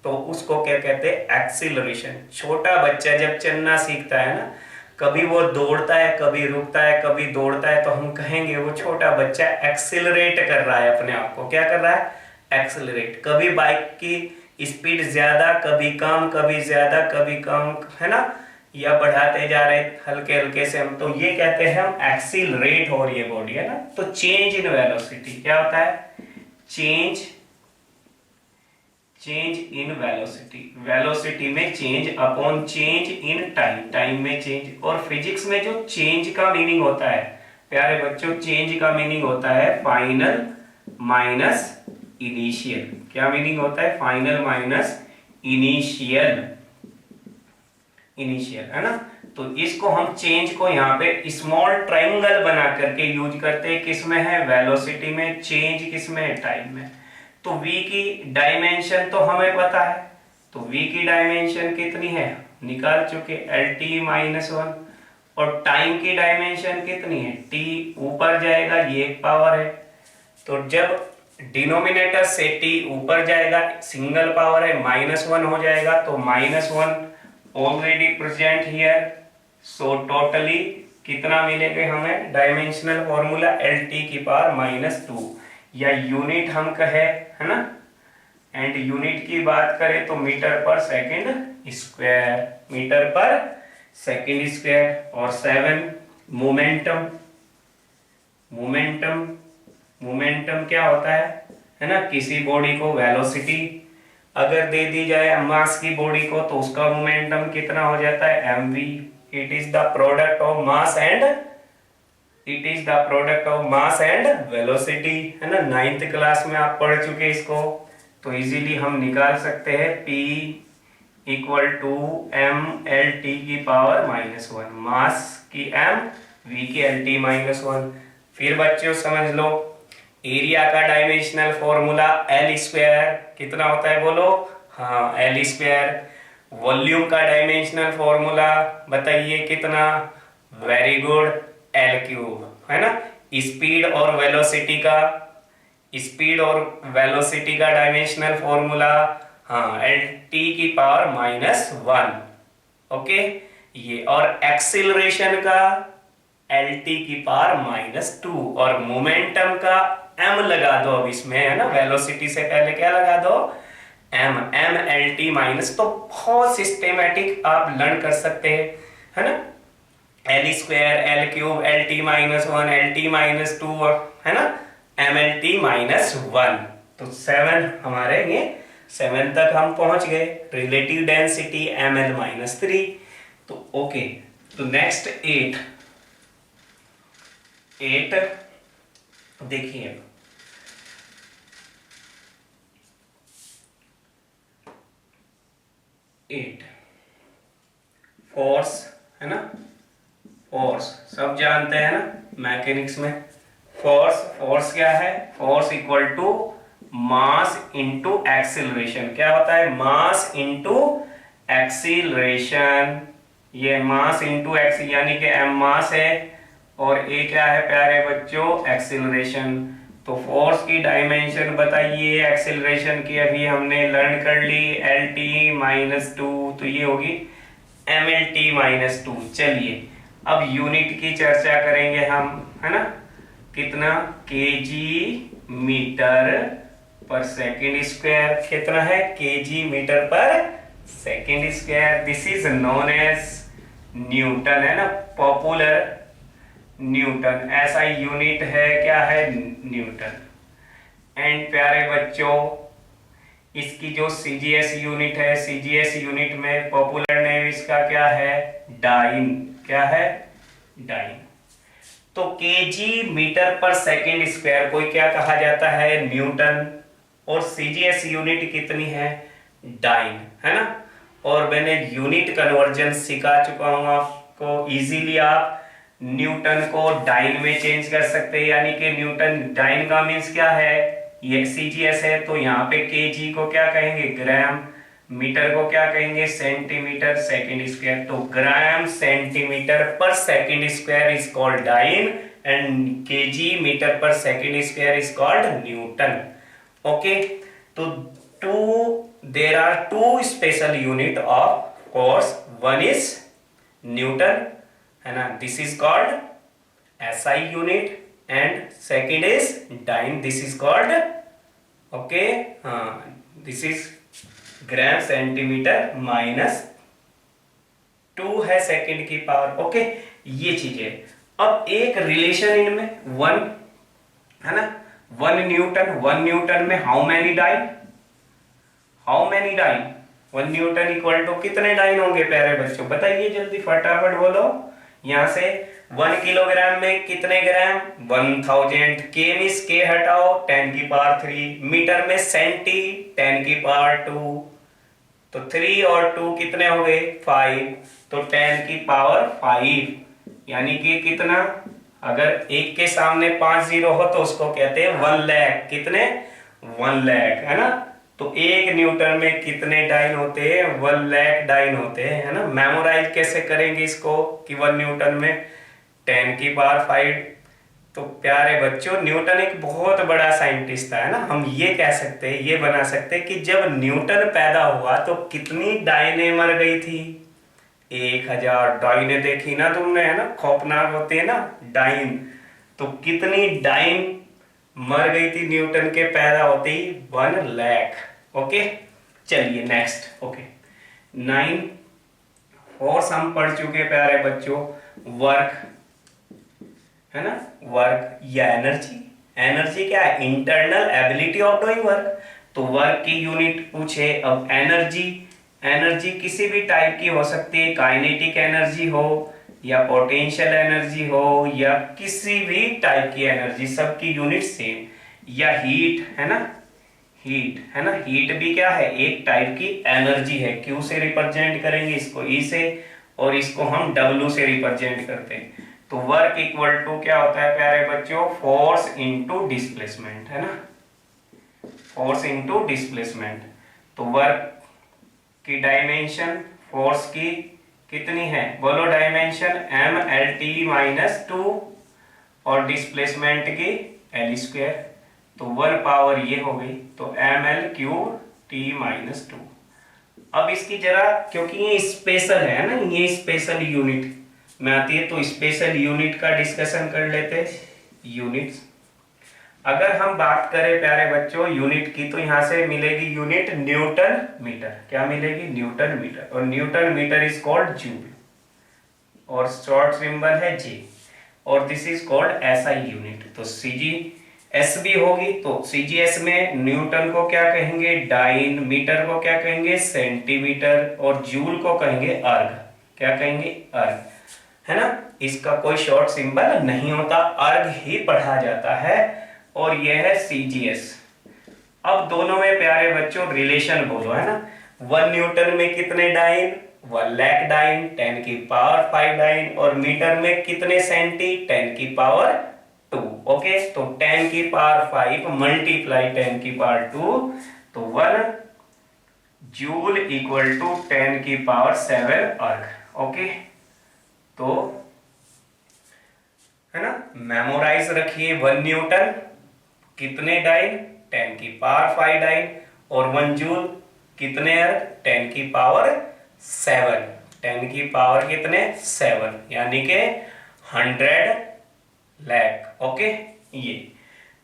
Speaker 1: तो उसको क्या कहते हैं? एक्सीलरेशन। छोटा बच्चा जब चलना सीखता है ना, कभी वो दौड़ता है, कभी रुकता है, कभी दौड़ता है, तो हम कहेंगे वो छोटा बच्चा एक्सीलरेट कर रहा है अपने आप को। क्या कर रहा है? एक्सीलरेट। कभी बाइक की स्पीड ज्यादा, कभी कम, कभी ज्यादा, कभी कम है ना, या बढ़ाते जा रहे हल्के हल्के से हम, तो ये कहते हैं हम एक्सीलरेट हो रही है बॉडी है ना। तो चेंज इन वेलोसिटी क्या होता है? चेंज इन वेलोसिटी, वेलोसिटी में change upon change in time, time में चेंज। और फिजिक्स में जो चेंज का मीनिंग होता है प्यारे बच्चों, चेंज का मीनिंग होता है फाइनल माइनस इनिशियल। क्या मीनिंग होता है? फाइनल माइनस इनिशियल, इनिशियल है ना। तो तो इसको हम चेंज को यहाँ पे स्मॉल ट्राइंगल बना करके यूज करते हैं, किसमें है, वेलोसिटी में, चेंज किसमें है, टाइम में। तो v की डायमेंशन तो हमें पता है, तो v की डायमेंशन कितनी है निकाल चुके, LT-1, और टाइम की डायमेंशन कितनी है, t ऊपर जाएगा, ये एक पावर है, तो जब डिनोमिनेटर से t ऊपर जाएगा, सिंगल पावर है, -1 हो जाएगा, तो -1 already present here. So totally कितना मिलेगा हमें, डायमेंशनल फॉर्मूला LT की पावर -2, या यूनिट हम कहे, है ना, एंड यूनिट की बात करें तो मीटर पर सेकंड स्क्वायर, मीटर पर सेकंड स्क्वायर। और 7 मोमेंटम, मोमेंटम, मोमेंटम क्या होता है ना, किसी बॉडी को वेलोसिटी अगर दे दी जाए मास की बॉडी को, तो उसका मोमेंटम कितना हो जाता है, mv। It is the product of mass and, it is the product of mass and velocity, है ना, 9th क्लास में आप पढ़ चुके इसको, तो इजीली हम निकाल सकते हैं p = mLT की पावर -1, मास की m, v की LT-1। फिर बच्चों समझ लो, एरिया का डायमेंशनल फॉर्मूला L² कितना होता है बोलो, हाँ L²। वॉल्यूम का डायमेंशनल फॉर्मूला बताइए कितना, वेरी गुड, L3, है ना। स्पीड और वेलोसिटी का, स्पीड और वेलोसिटी का डायमेंशनल फॉर्मूला, हाँ LT की पावर -1, ओके ये। और एक्सीलरेशन का LT की पावर -2, और मोमेंटम का m लगा दो अब इसमें, है ना, वेलोसिटी से पहले क्या लगा दो, mLT-। तो बहुत सिस्टेमेटिक आप लर्न कर सकते हैं, है ना, L² L3 LT-1 LT-2, है ना, mLT-1। तो 7 हमारे ये 7 तक हम पहुंच गए, रिलेटिव डेंसिटी ml-3। तो ओके, तो नेक्स्ट 8 देखिए, 8 फोर्स, है ना, फोर्स सब जानते हैं ना मैकेनिक्स में, फोर्स क्या है, force equal to mass into acceleration. क्या होता है, मास इंटू एक्सीलरेशन, ये मास इंटू एक्स, यानी कि m मास है और a क्या है प्यारे बच्चों, एक्सीलरेशन। तो फोर्स की डायमेंशन बताइए, एक्सीलरेशन की अभी हमने लर्न कर ली, LT-2, तो ये होगी mLT-2। चलिए अब यूनिट की चर्चा करेंगे हम, है ना, कितना, kg मीटर पर सेकेंड स्क्वायर, कितना है, kg मीटर पर second square. This is known as newton, है ना, पॉपुलर न्यूटन, ऐसा यूनिट है, क्या है, न्यूटन। एंड प्यारे बच्चों, इसकी जो CGS यूनिट है, CGS यूनिट में पॉपुलर नेम इसका क्या है, डाइन, क्या है, डाइन। तो kg मीटर पर सेकेंड स्क्वायर को क्या कहा जाता है, न्यूटन, और CGS यूनिट कितनी है, डाइन, है ना। और मैंने यूनिट कन्वर्जन सिखा चुका हूं आपको, इजीली आप न्यूटन को डाइन में चेंज कर सकते हैं, यानी कि न्यूटन डाइन का मीन्स क्या है, ये CGS है, तो यहाँ पे kg को क्या कहेंगे, ग्राम, मीटर को क्या कहेंगे, सेंटीमीटर सेकेंड स्क्वायर। तो gram centimetre per second square is called dyne, and kg metre पर second square is called newton, okay. तो there are two special unit of force, one is Newton, है ना, this is called SI unit, and second is dyne, this is called, okay, this is gram centimetre -2 है second की power, okay, ये चीज है। अब एक रिलेशन इनमें 1, है ना, 1 न्यूटन में how many dyne, how many dyne, 1 newton equal to कितने डाइन होंगे प्यारे बच्चों, बताइए जल्दी फटाफट बोलो। यहां से 1 किलोग्राम में कितने ग्राम, 1000, के मिस के हटाओ 10 की पावर 3, मीटर में सेंटी 10 की पावर 2, तो 3 और 2 कितने हो गए 5, तो 10 की पावर 5, यानी कि कितना, अगर एक के सामने 5 जीरो हो तो उसको कहते हैं 1 लाख। कितने? 1 लाख, है ना। तो 1 न्यूटन में कितने डाइन होते हैं? 1 लाख डाइन होते हैं, है ना। मेमोराइज कैसे करेंगे इसको कि 1 न्यूटन में 10 की पावर 5। तो प्यारे बच्चों, न्यूटन एक बहुत बड़ा साइंटिस्ट था, है ना। हम ये कह सकते हैं, ये बना सकते हैं कि जब न्यूटन पैदा हुआ तो कितनी डाइने मर गई थी? 1000 डाइने देखी ना तुमने, है ना, खौफनाक होती है ना डाइन। तो कितनी डाइन मर गई थी न्यूटन के पैदा होते ही? 1 लाख। ओके, चलिए नेक्स्ट। ओके, 9 फोर्स हम पढ़ चुके प्यारे बच्चों। वर्क, है ना, वर्क या एनर्जी। एनर्जी क्या है? Internal ability of doing work. तो वर्क की यूनिट पूछे। अब एनर्जी, एनर्जी किसी भी टाइप की हो सकती है, काइनेटिक एनर्जी हो या पोटेंशियल एनर्जी हो या किसी भी टाइप की एनर्जी, सबकी यूनिट सेम। या हीट, है ना, हीट, है ना, हीट भी क्या है? एक टाइप की एनर्जी है। क्यू से रिप्रेजेंट करेंगे इसको, ई से, और इसको हम डब्ल्यू से रिप्रेजेंट करते हैं। तो वर्क इक्वल टू क्या होता है प्यारे बच्चों? फोर्स इनटू डिस्प्लेसमेंट, है ना, फोर्स इनटू डिस्प्लेसमेंट। तो वर्क की डायमेंशन फोर्स की कितनी है? बोलो डायमेंशन, mLT-2, और डिस्प्लेसमेंट की L²। तो 1 पावर ये हो गई, तो mL³ T-2। अब इसकी जरा, क्योंकि ये स्पेशल है ना, ये स्पेशल यूनिट में आती है, तो स्पेशल यूनिट का डिस्कशन कर लेते हैं। यूनिट्स, अगर हम बात करें प्यारे बच्चों यूनिट की, तो यहां से मिलेगी यूनिट न्यूटन मीटर। क्या मिलेगी? Newton metre. और newton metre is called joule, और शॉर्ट सिंबल है जी, और this is called SI unit. तो सीजीएस भी होगी। तो सीजीएस में न्यूटन को क्या कहेंगे? डाइन, मीटर को क्या कहेंगे? सेंटीमीटर, और जूल को कहेंगे अर्ग। क्या कहेंगे? अर्ग, है ना। इसका कोई शॉर्ट सिंबल नहीं होता, अर्ग ही पढ़ा जाता है, और यह है सीजीएस। अब दोनों में प्यारे बच्चों रिलेशन बोलो, है ना। 1 न्यूटन में कितने डाइन? 1 लाख डाइन, 10 की पावर 5 डाइन। और मीटर में कितने सेंटी? 10 की पावर 2। ओके, तो 10 की पावर 5 मल्टीप्लाई 10 की पावर 2, तो 1 जूल इक्वल टू 10 की पावर 7 अर्ग। ओके, तो है ना, मेमोराइज रखिए। 1 न्यूटन कितने डाइन? 10 की पावर 5 डाइन। और 1 जूल कितने अर्ग? 10 की पावर 7। 10 की पावर कितने? 7, यानी के 100 लाख। ओके, ये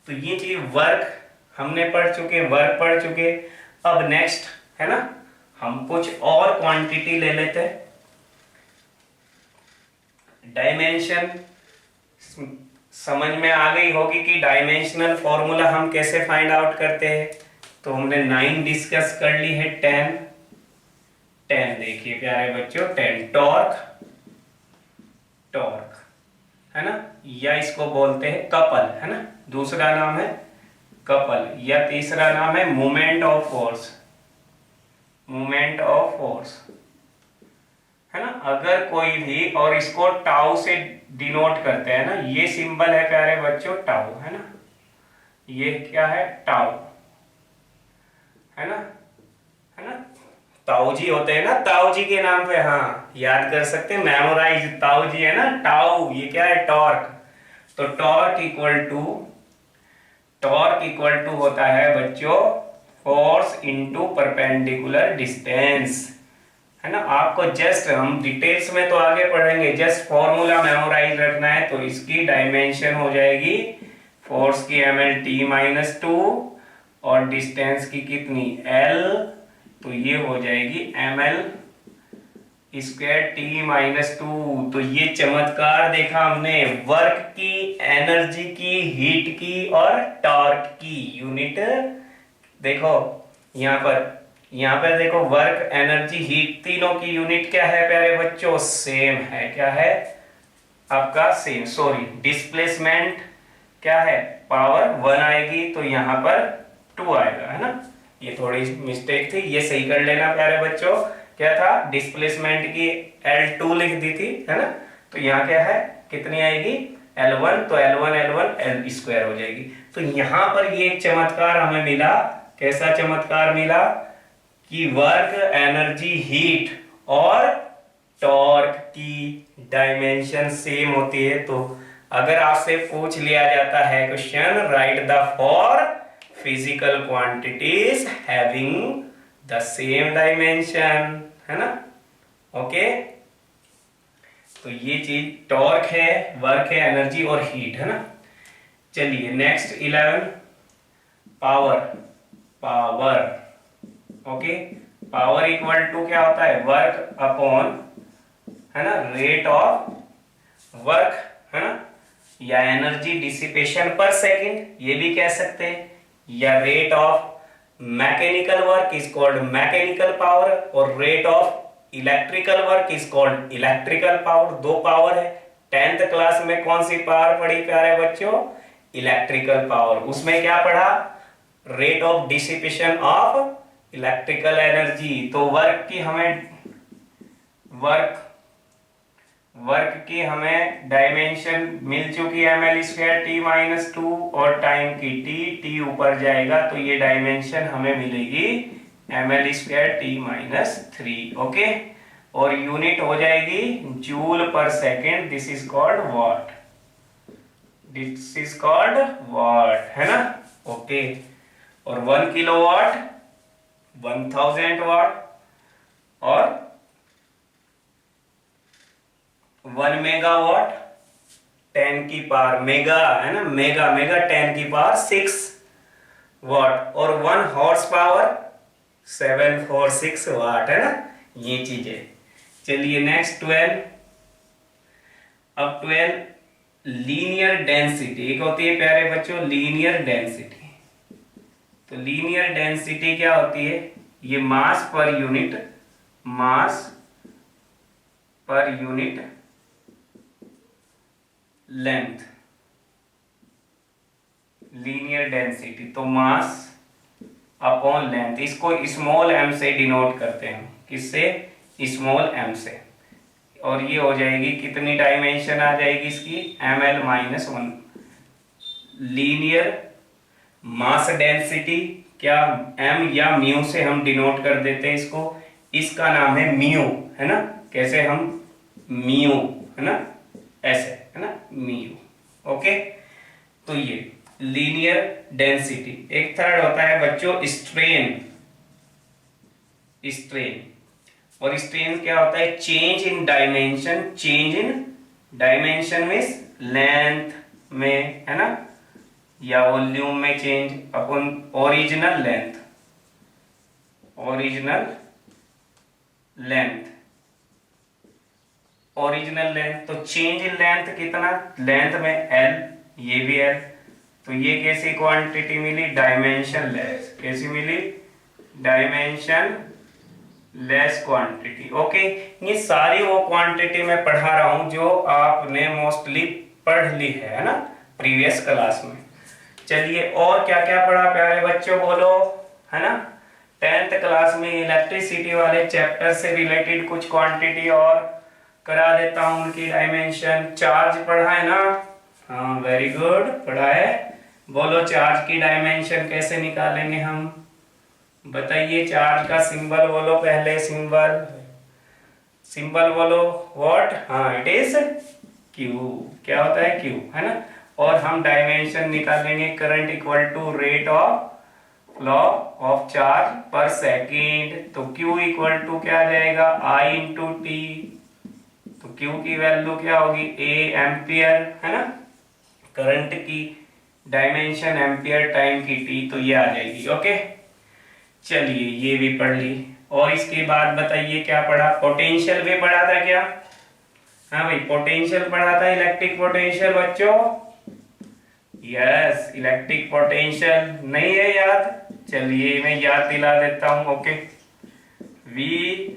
Speaker 1: तो ये चीज वर्क हमने पढ़ चुके, वर्क पढ़ चुके। अब नेक्स्ट, है ना, हम कुछ और क्वांटिटी ले लेते हैं। डायमेंशन समझ में आ गई होगी कि डायमेंशनल फॉर्मूला हम कैसे फाइंड आउट करते हैं। तो हमने 9 डिस्कस कर ली है। 10 देखिए प्यारे बच्चों, 10 टॉर्क, टॉर्क, है ना, या इसको बोलते हैं कपल, है ना, दूसरा नाम है कपल, या तीसरा नाम है moment of force, moment of force, है ना। अगर कोई भी, और इसको टाउ से डिनोट करते हैं ना, ये सिंबल है प्यारे बच्चों टाउ, है ना, ये क्या है? टाउ, है ना, है ना। ताऊ जी होते हैं ना, ताऊ जी के नाम पे, हाँ याद कर सकते हैं, मेमोराइज। ताऊ जी है ना, टाउ, ये क्या है? टॉर्क। तो टॉर्क इक्वल टू होता है बच्चों फोर्स इनटू परपेंडिकुलर डिस्टेंस, है ना। आपको जस्ट, हम डिटेल्स में तो आगे पढ़ेंगे, जस्ट फॉर्मूला मेमोराइज रखना है। तो इसकी डायमेंशन हो जाएगी फोर्स की mL/T-2, और डिस्टेंस की कितनी? L, तो ये हो जाएगी mL²T-2। तो ये चमत्कार देखा हमने, वर्क की, एनर्जी की, हीट की और टॉर्क की यूनिट। देखो यहाँ पर देखो, वर्क, एनर्जी, हीट, तीनों की यूनिट क्या है प्यारे बच्चों? सेम है। क्या है आपका? सेम। सॉरी, डिस्प्लेसमेंट क्या है? पावर 1 आएगी, तो यहाँ पर 2 आएगा, है ना। ये थोड़ी मिस्टेक थी, ये सही कर लेना प्यारे बच्चों। क्या था, डिस्प्लेसमेंट की L2 लिख दी थी, है ना। तो यहाँ क्या है, कितनी आएगी L1, तो L1 L स्क्वायर हो जाएगी। तो यहाँ पर ये एक चमत्कार हमें मिला। कैसा चमत्कार मिला कि वर्क, एनर्जी, हीट और टॉर्क की डायमेंशन सेम होती है। तो अगर आपसे पूछ लिया जाता है question, right the four physical quantities having the same dimension, है ना, ओके। तो ये चीज टॉर्क है, वर्क है, एनर्जी और हीट, है ना। चलिए next 11, power. Power, okay. Power equal to क्या होता है, वर्क अपॉन, है ना, रेट ऑफ वर्क, है ना, या एनर्जी डिसिपेशन पर सेकंड, ये भी कह सकते हैं, या rate of mechanical work is called mechanical power, और rate of electrical work is called electrical power. दो पावर है। 10th क्लास में कौन सी पावर पढ़ी प्यारे बच्चों, इलेक्ट्रिकल पावर। उसमें क्या पढ़ा, rate of dissipation of electrical energy. तो वर्क की हमें डायमेंशन मिल चुकी है mL2 t-2, और टाइम की t ऊपर जाएगा तो ये डायमेंशन हमें मिलेगी mL2 t-3, ओके। और यूनिट हो जाएगी जूल पर second, this is called what, this is called what, है ना, ओके। और 1 किलोवाट 1000 वाट, और 1 मेगावाट 10 की पावर, मेगा है ना, मेगा 10 की पावर 6 वाट, और 1 हॉर्स पावर 746 वाट, है ना, ये चीजें। चलिए नेक्स्ट 12। अब 12 लीनियर डेंसिटी, एक होती है प्यारे बच्चों लीनियर डेंसिटी। तो लीनियर डेंसिटी क्या होती है, ये मास per unit length, linear density. तो मास अपॉन लेंथ, इसको स्मॉल m से डिनोट करते हैं। किससे, स्मॉल m से। और ये हो जाएगी कितनी डायमेंशन आ जाएगी इसकी, ml-1। लीनियर मास डेंसिटी क्या, m या म्यू से हम डिनोट कर देते हैं इसको। इसका नाम है म्यू, है ना, कैसे हम म्यू, है ना, ऐसे, है ना, म्यू, ओके। तो ये लीनियर डेंसिटी। एक थर्ड होता है बच्चों स्ट्रेन। और स्ट्रेन क्या होता है, change in dimension means length में, है ना, या वॉल्यूम में चेंज अपॉन ओरिजिनल लेंथ। तो चेंज इन लेंथ कितना, लेंथ में L, ये भी L। तो ये कैसी क्वांटिटी मिली, डायमेंशन लेस। कैसी मिली, डायमेंशन लेस क्वांटिटी, ओके। ये सारी वो क्वांटिटी मैं पढ़ा रहा हूं जो आपने मोस्टली पढ़ ली है ना, प्रीवियस क्लास में। चलिए और क्या क्या पढ़ा प्यारे बच्चों, बोलो, है ना। 10th क्लास में इलेक्ट्रिसिटी वाले चैप्टर से रिलेटेड कुछ क्वांटिटी और करा देता हूं, उनकी डायमेंशन। चार्ज पढ़ा है ना, हाँ वेरी गुड, पढ़ा है। बोलो चार्ज की डायमेंशन कैसे निकालेंगे हम, बताइए। चार्ज का सिंबल बोलो, पहले सिंबल बोलो, व्हाट, हाँ इट इज क्यू। क्या होता है, क्यू, है ना। और हम डायमेंशन निकालेंगे, current equal to rate of flow of charge पर सेकेंड। तो Q इक्वल टू क्या आ जाएगा, I इंटू टी। तो Q की वैल्यू क्या होगी, A एम्पियर, है ना। करंट की डायमेंशन एम्पियर, टाइम की T, तो ये आ जाएगी, ओके। चलिए ये भी पढ़ ली। और इसके बाद बताइए क्या पढ़ा, पोटेंशियल भी पढ़ा था क्या, हाँ भाई पोटेंशियल पढ़ा था, इलेक्ट्रिक पोटेंशियल बच्चों। यस, इलेक्ट्रिक पोटेंशियल नहीं है याद, चलिए मैं याद दिला देता हूं, ओके। V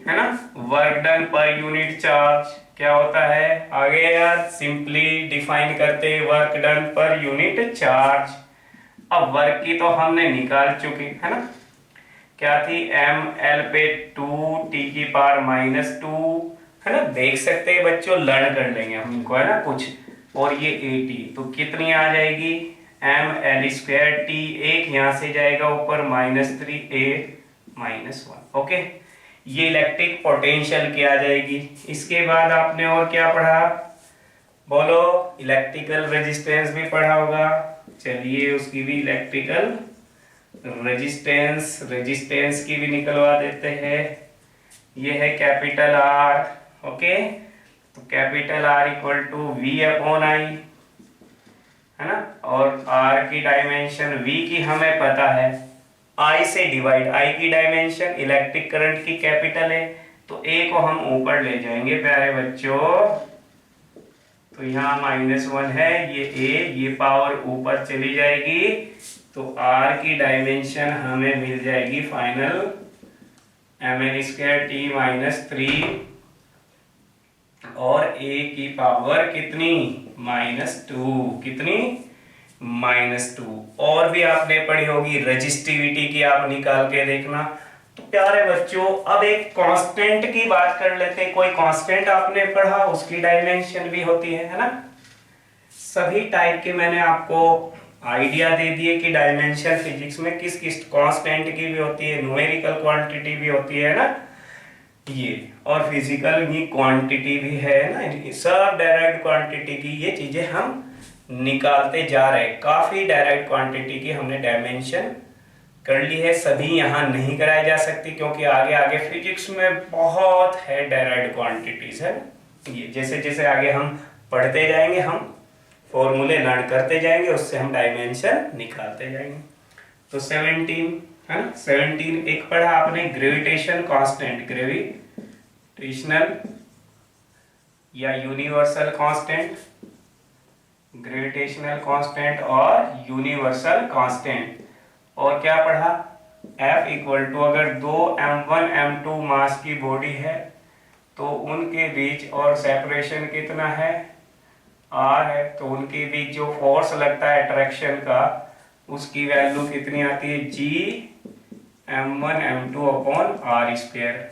Speaker 1: है ना, work done per unit charge क्या होता है, आगे यार सिंपली डिफाइन करते हैं, work done per unit charge. अब वर्क की तो हमने निकाल चुके, है ना। क्या थी, एम एल पे 2 t⁻⁻2, है ना। देख सकते हैं बच्चों, लर्न कर लेंगे हम इनको, है ना कुछ। और ये at तो कितनी आ जाएगी, ml²t, एक यहां से जाएगा ऊपर -3a-1। ओके, ये इलेक्ट्रिक पोटेंशियल की आ जाएगी। इसके बाद आपने और क्या पढ़ा, बोलो। इलेक्ट्रिकल रेजिस्टेंस भी पढ़ा होगा। चलिए उसकी भी इलेक्ट्रिकल रेजिस्टेंस की भी निकलवा देते हैं। ये है कैपिटल आर। ओके, तो capital R equal to V/I, है ना। और आर की डायमेंशन, V की हमें पता है, I से डिवाइड, I की डायमेंशन इलेक्ट्रिक करंट की कैपिटल है, तो A को हम ऊपर ले जाएंगे प्यारे बच्चों। तो यहाँ -1 है, ये A, ये पावर ऊपर चली जाएगी, तो R की डायमेंशन हमें मिल जाएगी फाइनल ml²t-3, और A की पावर कितनी, -2, कितनी, -2। और भी आपने पढ़ी होगी रेजिस्टिविटी की, आप निकाल के देखना। तो प्यारे बच्चों अब एक कांस्टेंट की बात कर लेते हैं। कोई कांस्टेंट आपने पढ़ा, उसकी डायमेंशन भी होती है ना। सभी टाइप के मैंने आपको आइडिया दे दिए कि डायमेंशन फिजिक्स में किस किस कांस्टेंट की भी होती है, न्यूमेरिकल क्वांटिटी भी होती है ना ये, और फिजिकल की क्वांटिटी भी है ना। सब डायरेक्ट क्वांटिटी की ये चीजें हम निकालते जा रहे हैं। काफी डायरेक्ट क्वांटिटी की हमने डायमेंशन कर ली है। सभी यहाँ नहीं कराई जा सकती क्योंकि आगे आगे फिजिक्स में बहुत है डायरेक्ट क्वांटिटीज, है ये। जैसे जैसे आगे हम पढ़ते जाएंगे, हम फॉर्मूले लर्न करते जाएंगे, उससे हम डायमेंशन निकालते जाएंगे। तो 17, है ना। 17 एक पढ़ा आपने, ग्रेविटेशन कांस्टेंट, ग्रेविटेशनल या यूनिवर्सल कांस्टेंट, ग्रेविटेशनल कांस्टेंट और यूनिवर्सल कांस्टेंट। और क्या पढ़ा, F इक्वल टू, अगर दो m1 m2 मास की बॉडी है तो उनके बीच और सेपरेशन कितना है, R है, तो उनके बीच जो फोर्स लगता है अट्रैक्शन का, उसकी वैल्यू कितनी आती है, G m1 m2/r²।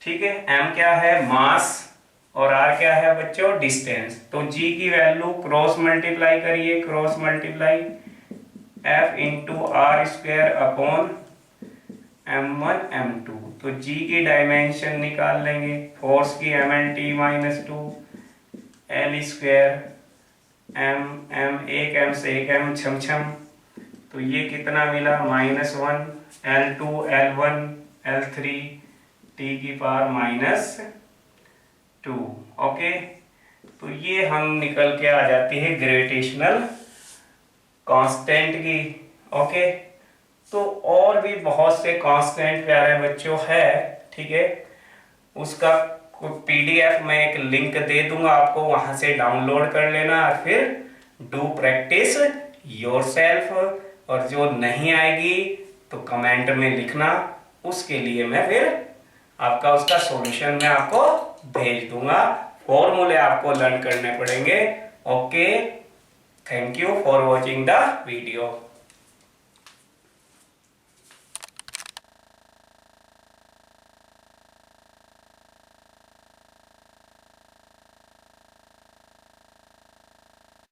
Speaker 1: ठीक है, m क्या है, मास, और r क्या है बच्चों, डिस्टेंस। तो g की वैल्यू क्रॉस मल्टीप्लाई करिए, cross multiply F into r²/m1 m2। तो g की डायमेंशन निकाल लेंगे, फोर्स की mlt-2, l², m एक m से एक m छम, तो ये कितना मिला, -1, l2, l1, l3, t⁻²। Okay, तो ये हम निकल के आ जाती है ग्रेविटेशनल कांस्टेंट की। ओके, तो और भी बहुत से कांस्टेंट प्यारे बच्चों है, ठीक है। उसका PDF में एक लिंक दे दूंगा आपको, वहां से डाउनलोड कर लेना, और फिर डू प्रैक्टिस योरसेल्फ। और जो नहीं आएगी तो कमेंट में लिखना, उसके लिए मैं फिर आपका उसका सॉल्यूशन मैं आपको भेज दूंगा। फॉर्मूले आपको लर्न करने पड़ेंगे। Okay, thank you for watching the video.